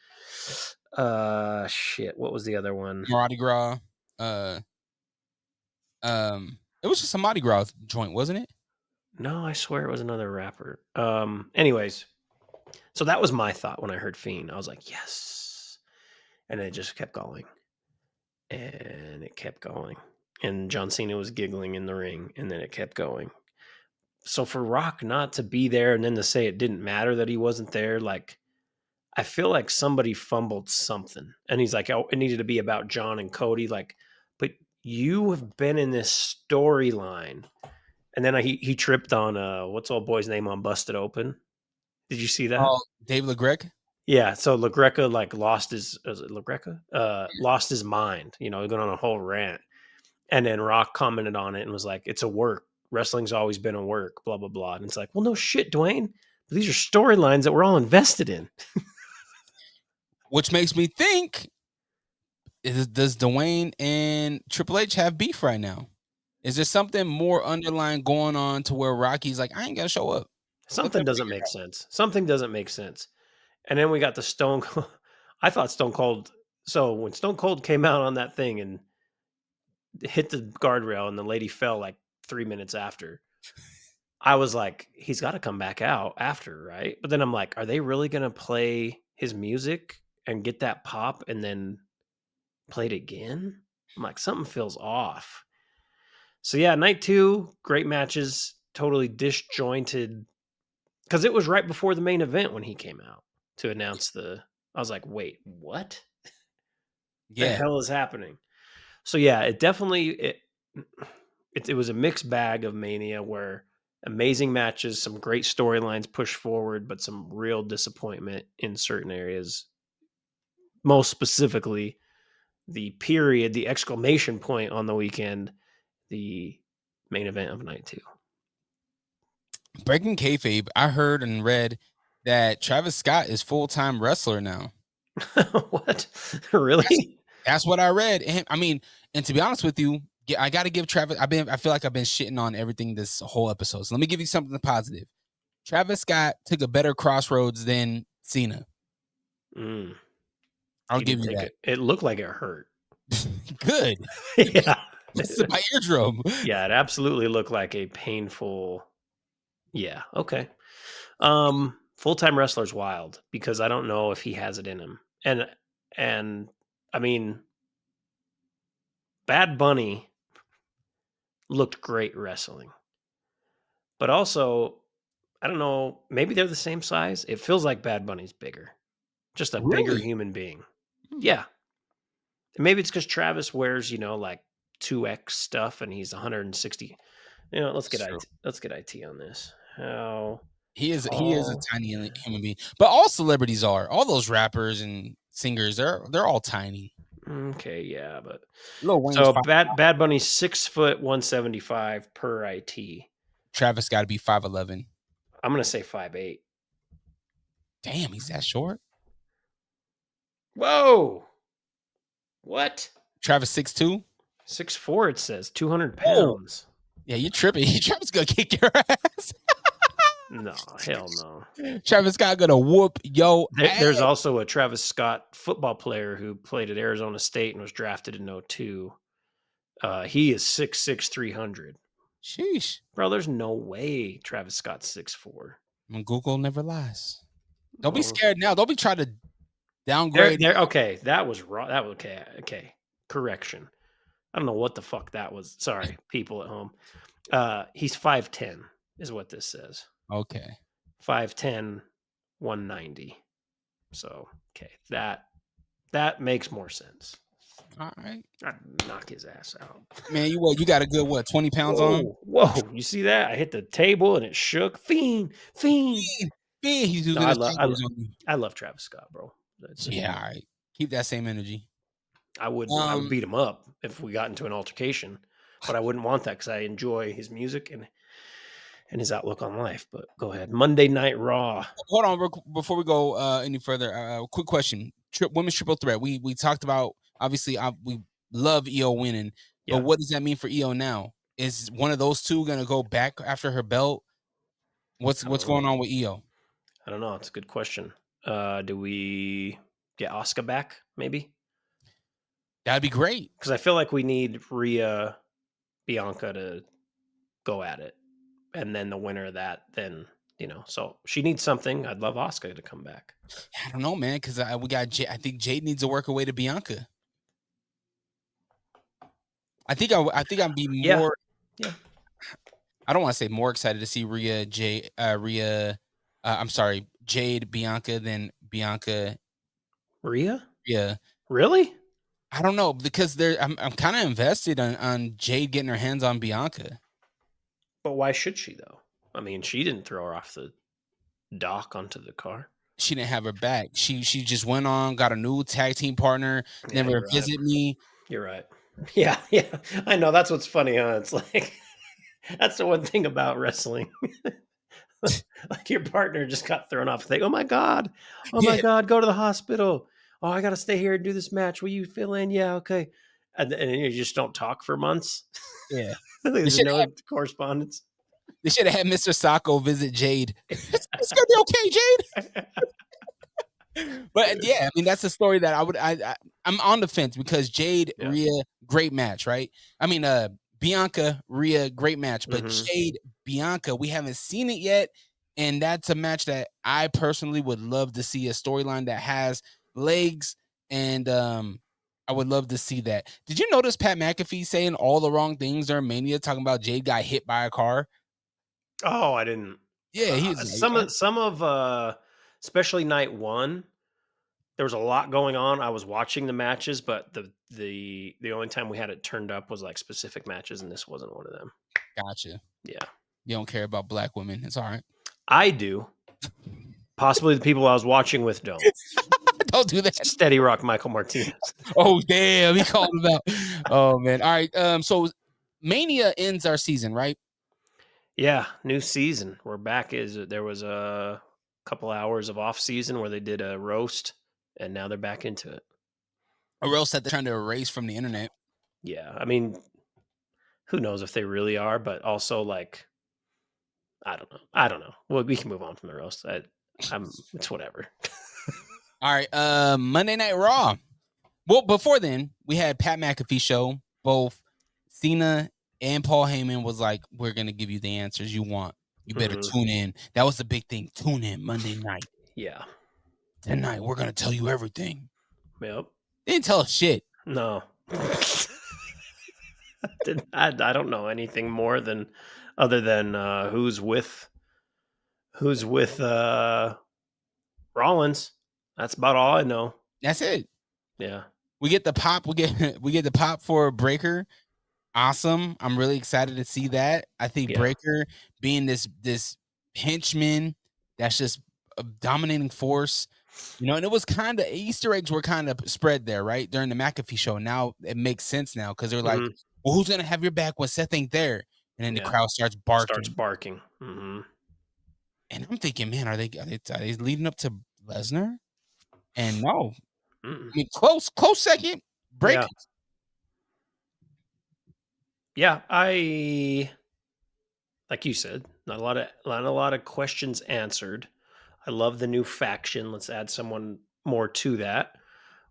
Shit. What was the other one? Mardi Gras. It was just a Mardi Gras joint, wasn't it? No, I swear it was another rapper. Anyways, so that was my thought when I heard Fiend. I was like, yes. And it just kept going. And it kept going. And John Cena was giggling in the ring, and then it kept going. So for Rock not to be there and then to say it didn't matter that he wasn't there, like I feel like somebody fumbled something. And he's like, oh, it needed to be about John and Cody. Like, but you have been in this storyline. And then he tripped on what's old boy's name on Busted Open? Did you see that? Oh, Dave LaGreca? Yeah, so LaGreca like lost his lost his mind, going on a whole rant. And then Rock commented on it and was like, it's a work. Wrestling's always been a work, blah, blah, blah. And it's like, well, no shit, Dwayne. These are storylines that we're all invested in. Which makes me think, does Dwayne and Triple H have beef right now? Is there something more underlying going on to where Rocky's like, I ain't gonna show up? Something doesn't make sense. Something doesn't make sense. And then we got the Stone Cold. I thought Stone Cold. So when Stone Cold came out on that thing and hit the guardrail and the lady fell like 3 minutes after, I was like, he's got to come back out after, right? But then I'm like, are they really going to play his music and get that pop and then play it again? I'm like, something feels off. So yeah, night 2, great matches, totally disjointed. Because it was right before the main event when he came out to announce I was like, wait, what? Yeah. The hell is happening? So yeah, it definitely it was a mixed bag of Mania where amazing matches, some great storylines pushed forward, but some real disappointment in certain areas. Most specifically, the exclamation point on the weekend, the main event of night 2. Breaking kayfabe, I heard and read that Travis Scott is full-time wrestler now. What? Really? That's what I read. And to be honest with you, I got to give Travis. I feel like I've been shitting on everything this whole episode. So let me give you something positive. Travis Scott took a better crossroads than Cena. I'll give you that. It looked like it hurt. Good. Yeah. It's my eardrum. Yeah, it absolutely looked like a painful. Yeah. Okay. Full-time wrestler's wild because I don't know if he has it in him. And I mean, Bad Bunny looked great wrestling. But also, I don't know, maybe they're the same size. It feels like Bad Bunny's bigger. Just a bigger Really? human being. Yeah. And maybe it's because Travis wears, like 2X stuff and he's 160. Let's get IT on this. How he is a tiny human being. But all celebrities are. All those rappers and singers, they're all tiny. Okay, yeah, but so Bad Bunny's 6 foot 175 per IT. Travis got to be 5'11". I'm gonna say 5'8". Damn, he's that short. Whoa! What? Travis 6'2". 6'4". It says 200 pounds. Yeah, you're tripping. Travis gonna kick your ass. No, hell no. Travis Scott gonna whoop yo. There's also a Travis Scott football player who played at Arizona State and was drafted in 2002. He is 6'6", 300. Sheesh. Bro, there's no way Travis Scott's 6'4". Google never lies. Don't be scared now. Don't be trying to downgrade. Okay, that was wrong. That was okay. Okay, correction. I don't know what the fuck that was. Sorry, people at home. He's 5'10" is what this says. Okay. 5'10", 190. So, okay, that makes more sense. All right, I'd knock his ass out. man. You got a good 20 pounds on him? Whoa! You see that? I hit the table and it shook. Fiend. Man, he's No, doing his fingers on you. I love Travis Scott, bro. Yeah, all right. Keep that same energy. I would beat him up if we got into an altercation, but I wouldn't want that because I enjoy his music and his outlook on life. But go ahead. Monday Night Raw. Hold on, before we go any further. Quick question: women's triple threat. We talked about, obviously. We love EO winning, but Yeah. what does that mean for EO now? Is one of those two gonna go back after her belt? What's going on with EO? I don't know. It's a good question. Do we get Asuka back? Maybe. That'd be great. Because I feel like we need Rhea, Bianca to go at it, and then the winner of that, then so she needs something. I'd love Asuka to come back. I don't know, man, because we got. I think Jade needs to work her way to Bianca. I think I'd be more. Yeah. I don't want to say more excited to see I'm sorry, Jade Bianca than Bianca Rhea. Rhea. Really? I don't know, because I'm kind of invested on Jade getting her hands on Bianca. But why should she though? I mean, she didn't throw her off the dock onto the car. She didn't have her back. She just went on, got a new tag team partner, never visit me. You're right. Yeah. I know. That's what's funny, huh? It's like that's the one thing about wrestling. Like your partner just got thrown off. Think, oh my god, go to the hospital. Oh, I got to stay here and do this match. Will you fill in? Yeah, okay. And you just don't talk for months. Yeah, There's no correspondence. They should have had Mr. Sacco visit Jade. It's gonna be okay, Jade. But yeah, I mean, that's a story that I'm on the fence, because Jade, Rhea, great match, right? I mean, Bianca, Rhea, great match, but Jade, Bianca, we haven't seen it yet, and that's a match that I personally would love to see, a storyline that has legs, and I would love to see that. Did you notice Pat McAfee saying all the wrong things during Mania, talking about Jade got hit by a car? Oh, I didn't. Yeah, he's some of especially night one. There was a lot going on. I was watching the matches, but the only time we had it turned up was like specific matches, and this wasn't one of them. Gotcha. Yeah. You don't care about black women. It's all right. I do. Possibly the people I was watching with don't. Don't do that. Steady Rock Michael Martinez. Oh, damn. He called him out. Oh, man. All right. So Mania ends our season, right? Yeah. New season. We're back. There was a couple hours of off season where they did a roast, and now they're back into it. A roast that they're trying to erase from the internet. Yeah. I mean, who knows if they really are, but also like, I don't know. Well, we can move on from the roast. It's whatever. All right. Monday Night Raw. Well, before then, we had Pat McAfee show. Both Cena and Paul Heyman was like, we're going to give you the answers you want. You better tune in. That was the big thing. Tune in Monday night. Yeah. Tonight, we're going to tell you everything. Yep. They didn't tell us shit. No. I don't know anything more other than who's with Rollins. That's about all I know. That's it. Yeah. We get the pop. We get the pop for Breaker. Awesome. I'm really excited to see that. I think Breaker being this henchman that's just a dominating force, and it was kind of Easter eggs were kind of spread there, right? During the McAfee show. Now it makes sense now, because they're like, well, who's going to have your back when Seth ain't there? And then the crowd starts barking. Mm-hmm. And I'm thinking, man, are they leading up to Lesnar? And no. I mean, close second. Breaker. Yeah, I like you said, not a lot of questions answered. I love the new faction. Let's add someone more to that.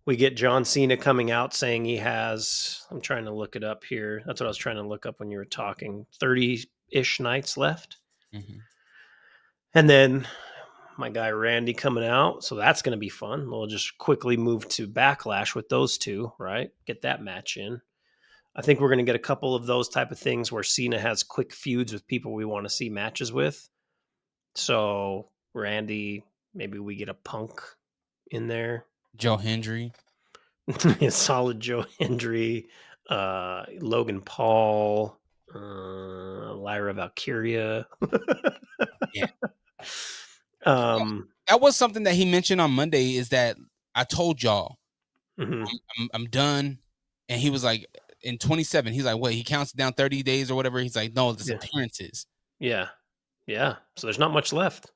We get John Cena coming out saying he has, I'm trying to look it up here. That's what I was trying to look up when you were talking. 30-ish nights left. Mm-hmm. And then my guy Randy coming out. So that's going to be fun. We'll just quickly move to Backlash with those two, right? Get that match in. I think we're going to get a couple of those type of things where Cena has quick feuds with people we want to see matches with. So Randy. Maybe we get a Punk in there. Joe Hendry. Solid Joe Hendry, Logan Paul, Lyra Valkyria. Yeah. Um, That was something that he mentioned on Monday, is that I told y'all mhm. I'm done. And he was like, in 27, he's like, what? He counts down 30 days or whatever. He's like, no, it's Yeah. appearances. Yeah. So there's not much left.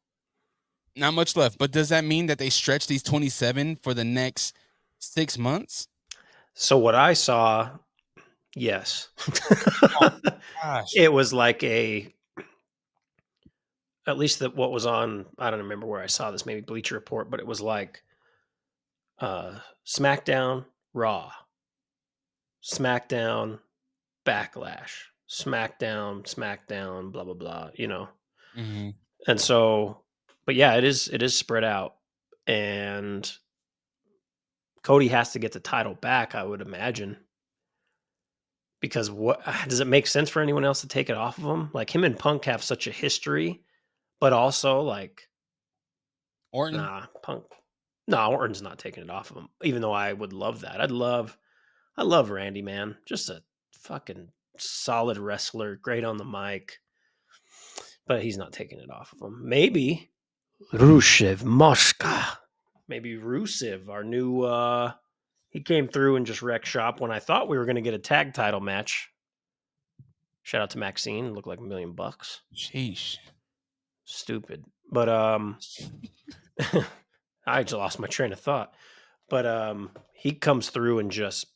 Not much left. But does that mean that they stretch these 27 for the next 6 months? So what I saw, yes. Gosh. It was like at least what was on, I don't remember where I saw this, maybe Bleacher Report, but it was like SmackDown, Raw, SmackDown, Backlash, SmackDown, blah blah blah, Mm-hmm. And so, but yeah, it is spread out, and Cody has to get the title back, I would imagine, because what does it make sense for anyone else to take it off of him? Like him and Punk have such a history, but also like, Orton? nah, Punk, no, Orton's not taking it off of him. Even though I would love that, I love Randy, man, just a fucking solid wrestler, great on the mic. But he's not taking it off of him. Maybe Rusev Mosca. Maybe Rusev, our new he came through and just wrecked shop when I thought we were going to get a tag title match. Shout out to Maxine, looked like $1 million. Sheesh. Stupid. But I just lost my train of thought. But he comes through and just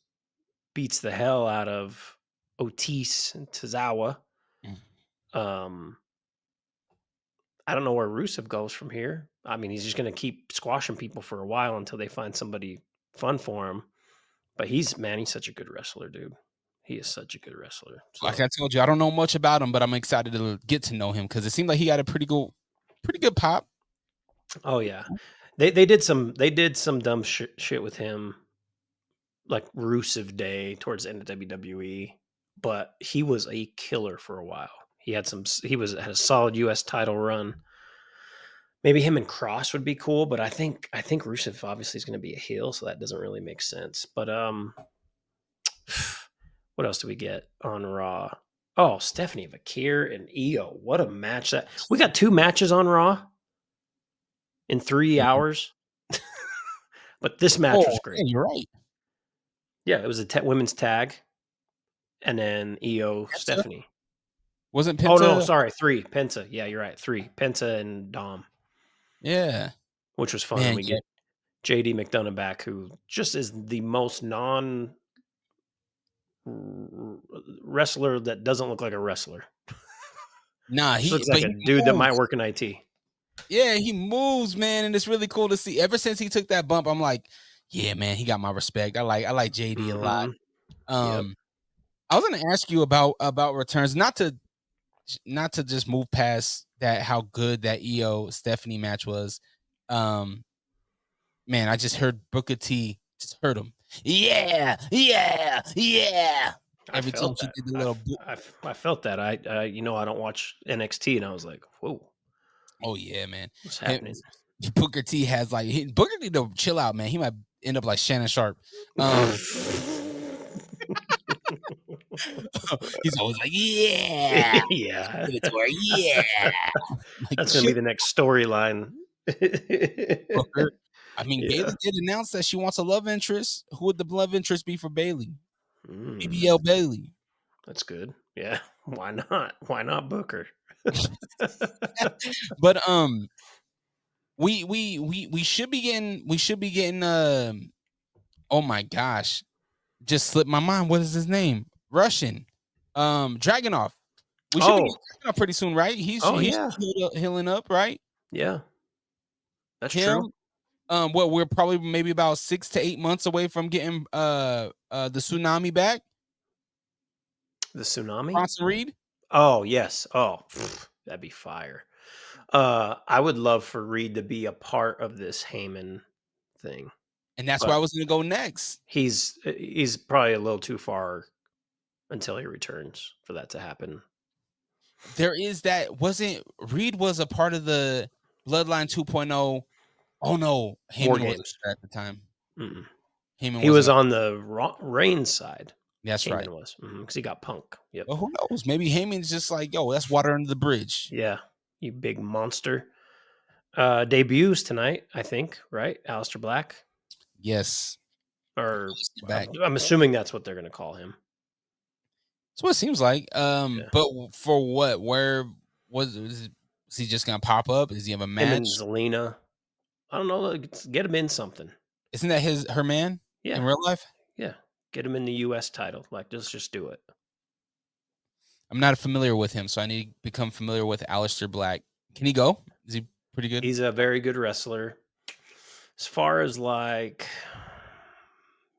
beats the hell out of Otis and Tozawa. I don't know where Rusev goes from here. I mean, he's just going to keep squashing people for a while until they find somebody fun for him. But he's such a good wrestler, dude. He is such a good wrestler. So. Like I told you, I don't know much about him, but I'm excited to get to know him because it seemed like he had a pretty good pop. Oh yeah, they did some dumb shit with him, like Rusev Day towards the end of WWE. But he was a killer for a while. He had had a solid U.S. title run. Maybe him and Cross would be cool, but I think Rusev obviously is going to be a heel, so that doesn't really make sense. But what else do we get on Raw? Oh, Stephanie Vakir and Io. What a match that we got 2 matches on Raw in 3 hours. But this match was great. Yeah, you're right. Yeah, it was a women's tag, and then Io, Penta? Stephanie. Wasn't Penta? Oh no, sorry, 3 Penta. Yeah, you're right. 3 Penta and Dom. Yeah, which was fun. Man, We get JD McDonough back, who just is the most non wrestler that doesn't look like a wrestler. Nah, He looks like a dude that might work in IT. Yeah, he moves, man, and it's really cool to see. Ever since he took that bump, I'm like, yeah, man, he got my respect. I like JD a lot. Yep. I was gonna ask you about returns, not to just move past that, how good that Io Stephanie match was. Man, I just heard Booker T, just heard him. Yeah. Every time she did the little. I felt that. I don't watch NXT, and I was like, whoa. Oh yeah, man. What's happening? Booker T has Booker need to chill out, man. He might end up like Shannon Sharp. He's always like, yeah. Yeah. Yeah. Like, that's gonna be the next storyline. Booker. I mean, Yeah. Bailey did announce that she wants a love interest. Who would the love interest be for Bailey? BBL Bailey. That's good. Yeah. Why not? Why not Booker? But we should be getting oh my gosh, just slipped my mind. What is his name? Russian Dragunov. We should be getting Dragunov pretty soon, right? He's healing up, right? Yeah, that's true. Well, we're probably maybe about 6 to 8 months away from getting the Tsunami back. The Tsunami? Bronson Reed? Oh, yes. Oh, that'd be fire. I would love for Reed to be a part of this Heyman thing. And that's where I was going to go next. He's probably a little too far until he returns for that to happen. There is that. Reed was a part of the Bloodline 2.0. Oh no, Heyman wasn't Games. there at the time. Mm-mm. Heyman He was wasn't on the Reigns side. That's right. Heyman was because he got Punk. Yep. Well, who knows? Maybe Heyman's just like, yo, that's water under the bridge. Yeah, you big monster. Debuts tonight, I think, right? Aleister Black. Yes. Or Back. I'm assuming that's what they're going to call him. That's what it seems like. Yeah. But for what? Where is he just gonna pop up? Does he have a match? Him and Zelina. I don't know. Get him in something. Isn't that her man? Yeah. In real life? Yeah. Get him in the U.S. title. Like, just do it. I'm not familiar with him, so I need to become familiar with Aleister Black. Can he go? Is he pretty good? He's a very good wrestler. As far as like,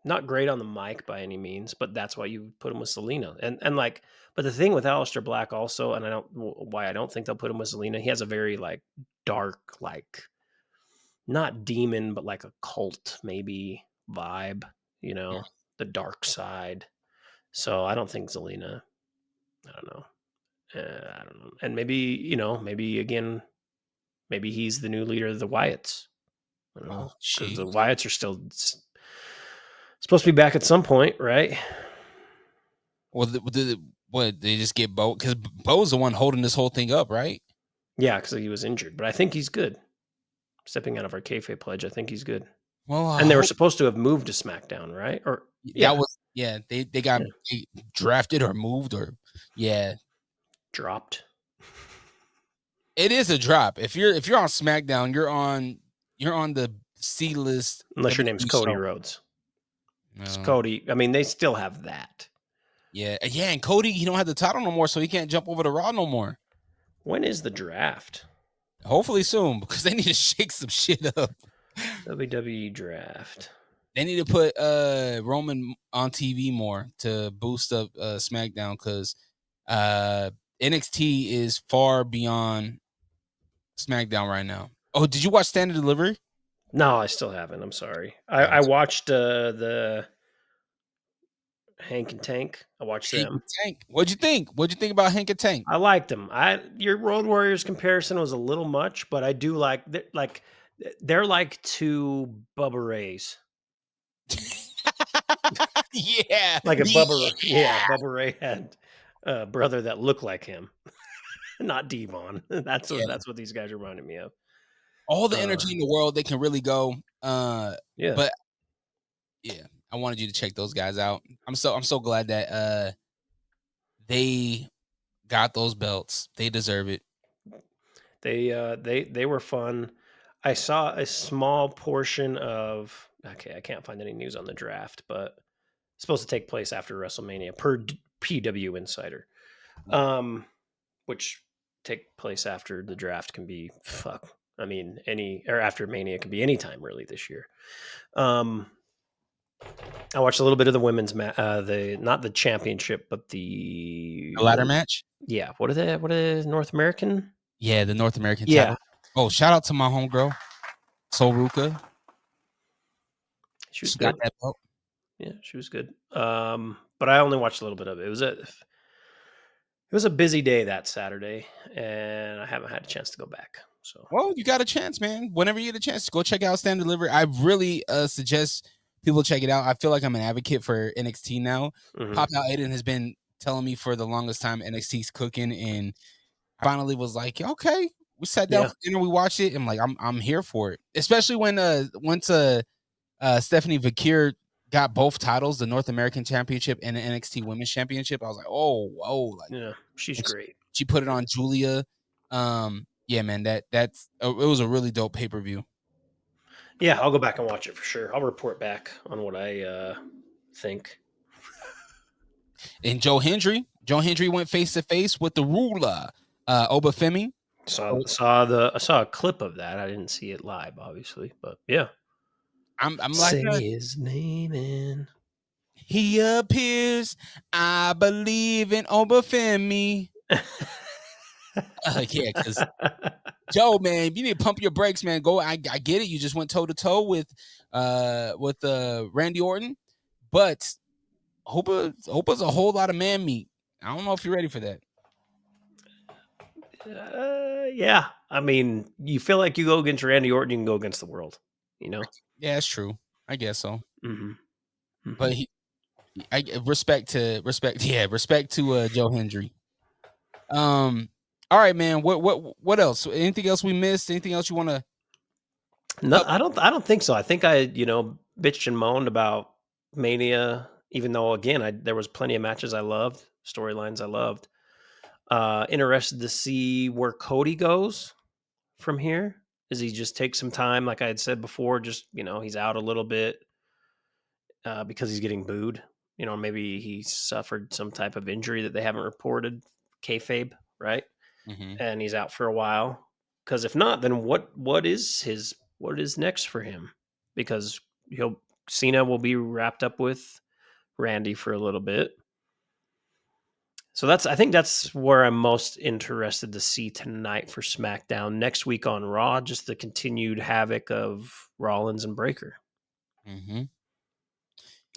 not great on the mic by any means, but that's why you put him with Zelina. And like, but the thing with Aleister Black also, and I don't think they'll put him with Zelina. He has a very like dark, like not demon, but like a cult maybe vibe. Yeah. The dark side. So I don't think Zelina. I don't know. I don't know. And maybe again, maybe he's the new leader of the Wyatts. I don't know, because the Wyatts are still supposed to be back at some point, right? Well, what they just get Bo? Because Bo's the one holding this whole thing up, right? Yeah, because he was injured, but I think he's good. Stepping out of our kayfabe pledge, I think he's good. Well, and they were supposed to have moved to SmackDown, right? Or they got drafted or moved or dropped. It is a drop. If you're on SmackDown, you're on the C list. Unless your name's Cody Rhodes. It's Cody. I mean, they still have that. Yeah, and Cody, he don't have the title no more, so he can't jump over to Raw no more. When is the draft? Hopefully soon, because they need to shake some shit up. WWE draft. They need to put Roman on TV more to boost up SmackDown, because NXT is far beyond SmackDown right now. Oh, did you watch Stand and Delivery? No, I still haven't. I'm sorry. I watched the Hank and Tank. I watched them. Tank. What'd you think? What'd you think about Hank and Tank? I liked them. Your Road Warriors comparison was a little much, but I do like they're like two Bubba Rays. Yeah, like a Bubba. Yeah, Bubba Ray had a brother that looked like him, not Devon. That's what these guys reminded me of. All the energy in the world, they can really go. But I wanted you to check those guys out. I'm so glad that they got those belts. They deserve it. They were fun. I saw a small portion of. Okay, I can't find any news on the draft, but it's supposed to take place after WrestleMania per PW Insider, which take place after the draft can be after Mania can be anytime really this year. I watched a little bit of the women's not the championship, but the ladder match. Yeah, what are North American? Yeah, the North American title. Oh, shout out to my homegirl, Sol Ruka. She was good. Got that belt. Yeah, she was good. But I only watched a little bit of it. It was a busy day that Saturday, and I haven't had a chance to go back. So, well, you got a chance, man. Whenever you get a chance, go check out Stand and Delivery. I really suggest people check it out. I feel like I'm an advocate for NXT now. Pop Out Aiden has been telling me for the longest time NXT's cooking, and I finally was like, okay. We sat down for dinner, we watched it, and I'm here for it. Especially when once Stephanie Vakir got both titles, the North American Championship and the NXT Women's Championship. I was like, oh, whoa. She's great. She put it on Julia. Yeah, man, it was a really dope pay-per-view. Yeah, I'll go back and watch it for sure. I'll report back on what I think. And Joe Hendry went face-to-face with the ruler, Obafemi. I saw a clip of that. I didn't see it live, obviously, but yeah. I'm like, say his name in. He appears. I believe in Obafemi. Yeah, because Joe, man, you need to pump your brakes, man. Go. I get it. You just went toe to toe with Randy Orton, but Hopa's a whole lot of man meat. I don't know if you're ready for that. Yeah, I mean, you feel like you go against Randy Orton, you can go against the world. You know. Yeah, that's true. I guess so. Mm-hmm. But respect to Joe Hendry. All right, man. What else? Anything else we missed? Anything else you want to? No, I don't think so. I think I bitched and moaned about Mania, even though again there was plenty of matches I loved, storylines I loved. Interested to see where Cody goes from here. Does he just take some time, like I had said before? Just he's out a little bit because he's getting booed. Maybe he suffered some type of injury that they haven't reported, kayfabe, right? Mhm. And he's out for a while. Because if not, then what is next for him? Because Cena will be wrapped up with Randy for a little bit. So I think that's where I'm most interested to see tonight for SmackDown. Next week on Raw, just the continued havoc of Rollins and Breaker. Mm-hmm.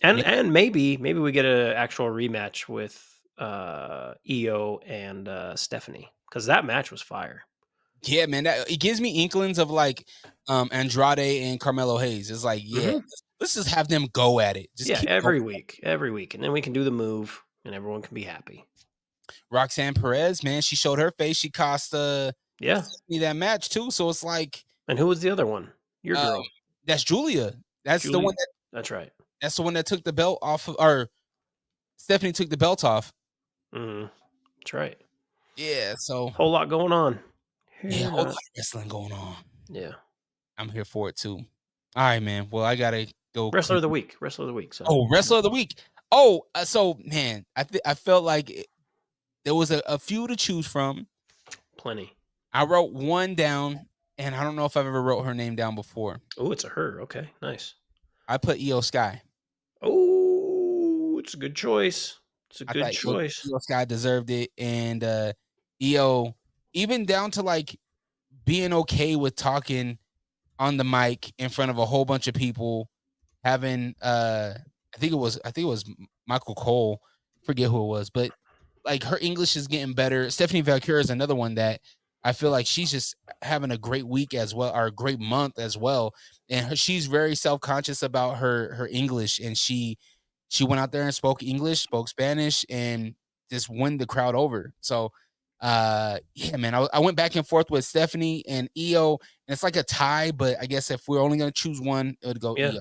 And maybe we get an actual rematch with Io and Stephanie, because that match was fire. Yeah, man. It gives me inklings of like Andrade and Carmelo Hayes. It's like, yeah, let's just have them go at it. Just keep every going. week, and then we can do the move, and everyone can be happy. Roxanne Perez, man, she showed her face. She cost me that match too. So it's like, and who was the other one? Your girl. That's Julia. That's the one that's right. That's the one that took the belt off of, or Stephanie took the belt off. That's right. Yeah, so whole lot going on. Yeah, a whole lot of wrestling going on. Yeah. I'm here for it too. All right, man. Well, I gotta go. Wrestler of the week. So. Oh, Wrestler of the Week. Oh, so man, I felt like there was a few to choose from. Plenty. I wrote one down, and I don't know if I've ever wrote her name down before. Oh, it's a her. Okay, nice. I put Io Sky. Oh, it's a good choice. It's a good choice. Io Sky deserved it, and Io, even down to like being okay with talking on the mic in front of a whole bunch of people, having I think it was Michael Cole, forget who it was, but like her English is getting better. Stephanie Valkyrie is another one that I feel like she's just having a great week as well, or a great month as well. And she's very self-conscious about her English, and she went out there and spoke English, spoke Spanish, and just won the crowd over. So yeah, man, I went back and forth with Stephanie and Io, and it's like a tie, but I guess if we're only gonna choose one, it would go Io.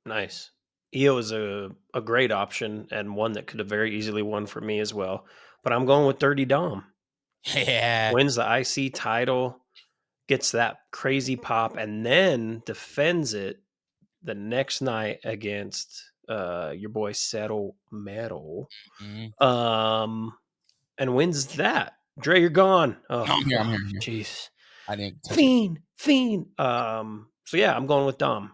Nice. Io is a great option, and one that could have very easily won for me as well. But I'm going with Dirty Dom. Yeah. Wins the IC title, gets that crazy pop, and then defends it the next night against your boy Settle Metal. And wins that. Dre, you're gone. Oh, I'm here. Jeez. I didn't Fiend. So yeah, I'm going with Dom.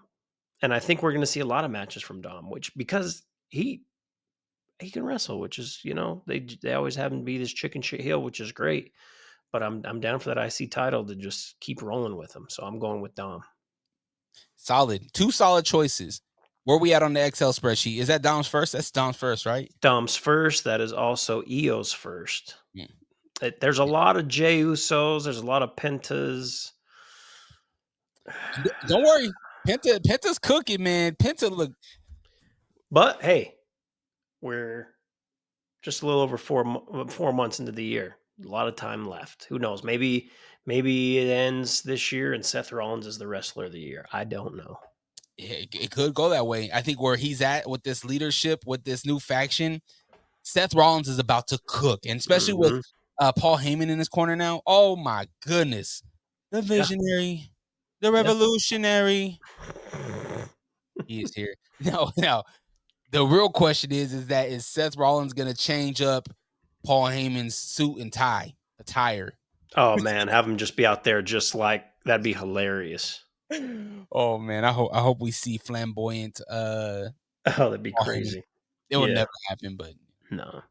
And I think we're going to see a lot of matches from Dom, because he can wrestle, which is, they always have him be this chicken shit heel, which is great. But I'm down for that IC title to just keep rolling with him. So I'm going with Dom. Solid. Two solid choices. Where we at on the Excel spreadsheet? Is that Dom's first? That's Dom's first, right? Dom's first. That is also Io's first. There's a lot of Jey Usos. There's a lot of Pentas. Don't worry. Penta's cooking, man. Penta look. But hey, we're just a little over 4 months into the year. A lot of time left. Who knows? Maybe it ends this year and Seth Rollins is the wrestler of the year. I don't know. It could go that way. I think where he's at with this leadership, with this new faction, Seth Rollins is about to cook, and especially with Paul Heyman in his corner now. Oh my goodness, the visionary, the revolutionary. He is here. No. The real question is Seth Rollins going to change up Paul Heyman's suit and tie, attire? Oh man, have him just be out there, just like that'd be hilarious. Oh man, I hope we see flamboyant. That'd be crazy. It will never happen, but no.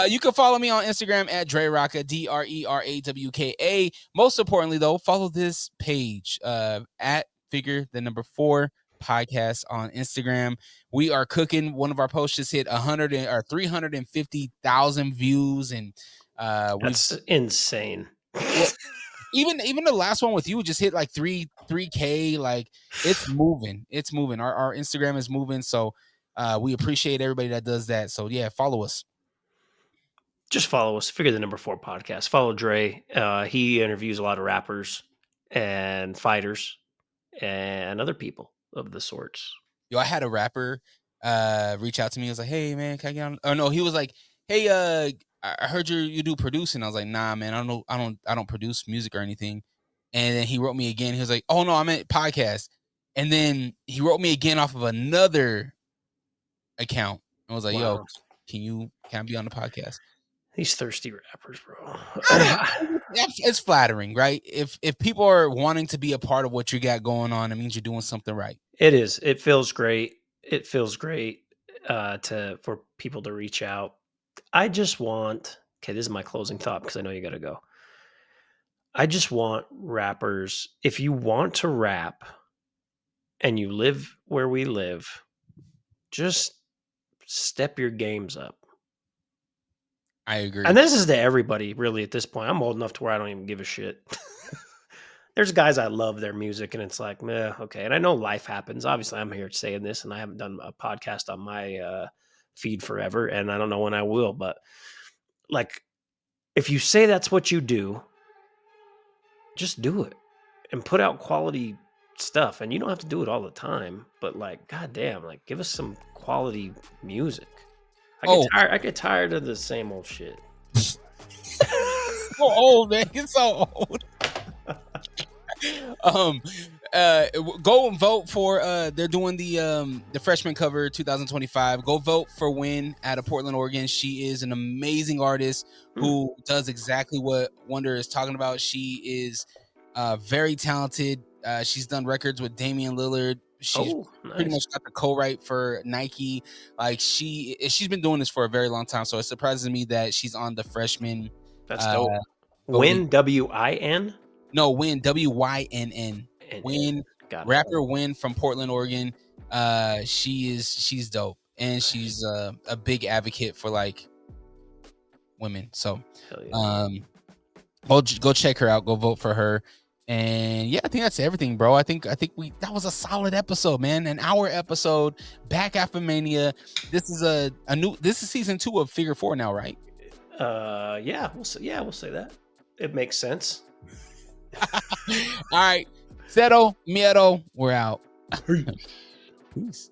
You can follow me on Instagram at DreRocka, DRERAWKA. Most importantly, though, follow this page at Figure the Number 4 Podcast on Instagram. We are cooking. One of our posts just hit 350,000 views, and that's insane. even the last one with you just hit like 3K. Like it's moving. It's moving. Our Instagram is moving. So we appreciate everybody that does that. So yeah, follow us. Just follow us. Figure the Number 4 podcast. Follow Dre. He interviews a lot of rappers and fighters and other people of the sorts. Yo, I had a rapper reach out to me. He was like, "Hey man, can I get on?" Oh no, he was like, "Hey, I heard you do producing." I was like, "Nah, man, I don't produce music or anything." And then he wrote me again. He was like, "Oh no, I meant podcast." And then he wrote me again off of another account. I was like, Wow. "Yo, can I be on the podcast?" These thirsty rappers, bro. It's flattering, right? If people are wanting to be a part of what you got going on, it means you're doing something right. It is. It feels great. It feels great for people to reach out. I just want. Okay, this is my closing thought because I know you got to go. I just want rappers. If you want to rap and you live where we live, just step your games up. I agree. And this is to everybody, really, at this point. I'm old enough to where I don't even give a shit. There's guys I love their music, and it's like, meh, okay. And I know life happens. Obviously, I'm here saying this, and I haven't done a podcast on my feed forever, and I don't know when I will. But like, if you say that's what you do, just do it and put out quality stuff. And you don't have to do it all the time, but like, goddamn, like, give us some quality music. I get tired of the same old shit. So old, man. It's so old. Go and vote for they're doing the freshman cover 2025. Go vote for Win out of Portland, Oregon. She is an amazing artist who does exactly what Wonder is talking about. She is very talented. She's done records with Damian Lillard. She's pretty much got the co-write for Nike. Like she's been doing this for a very long time, so it surprises me that she's on the freshman. That's dope. Win, W-I-N? No, Win, W-Y-N-N. Win, rapper Win from Portland, Oregon. She's dope, and she's a big advocate for like women. So, go check her out. Go vote for her. And yeah, I think that's everything, bro. I think that was a solid episode, man. An hour episode back after Mania. This is season 2 of Figure 4 now, right? We'll say that. It makes sense. All right. Cero, miedo. We're out. Peace.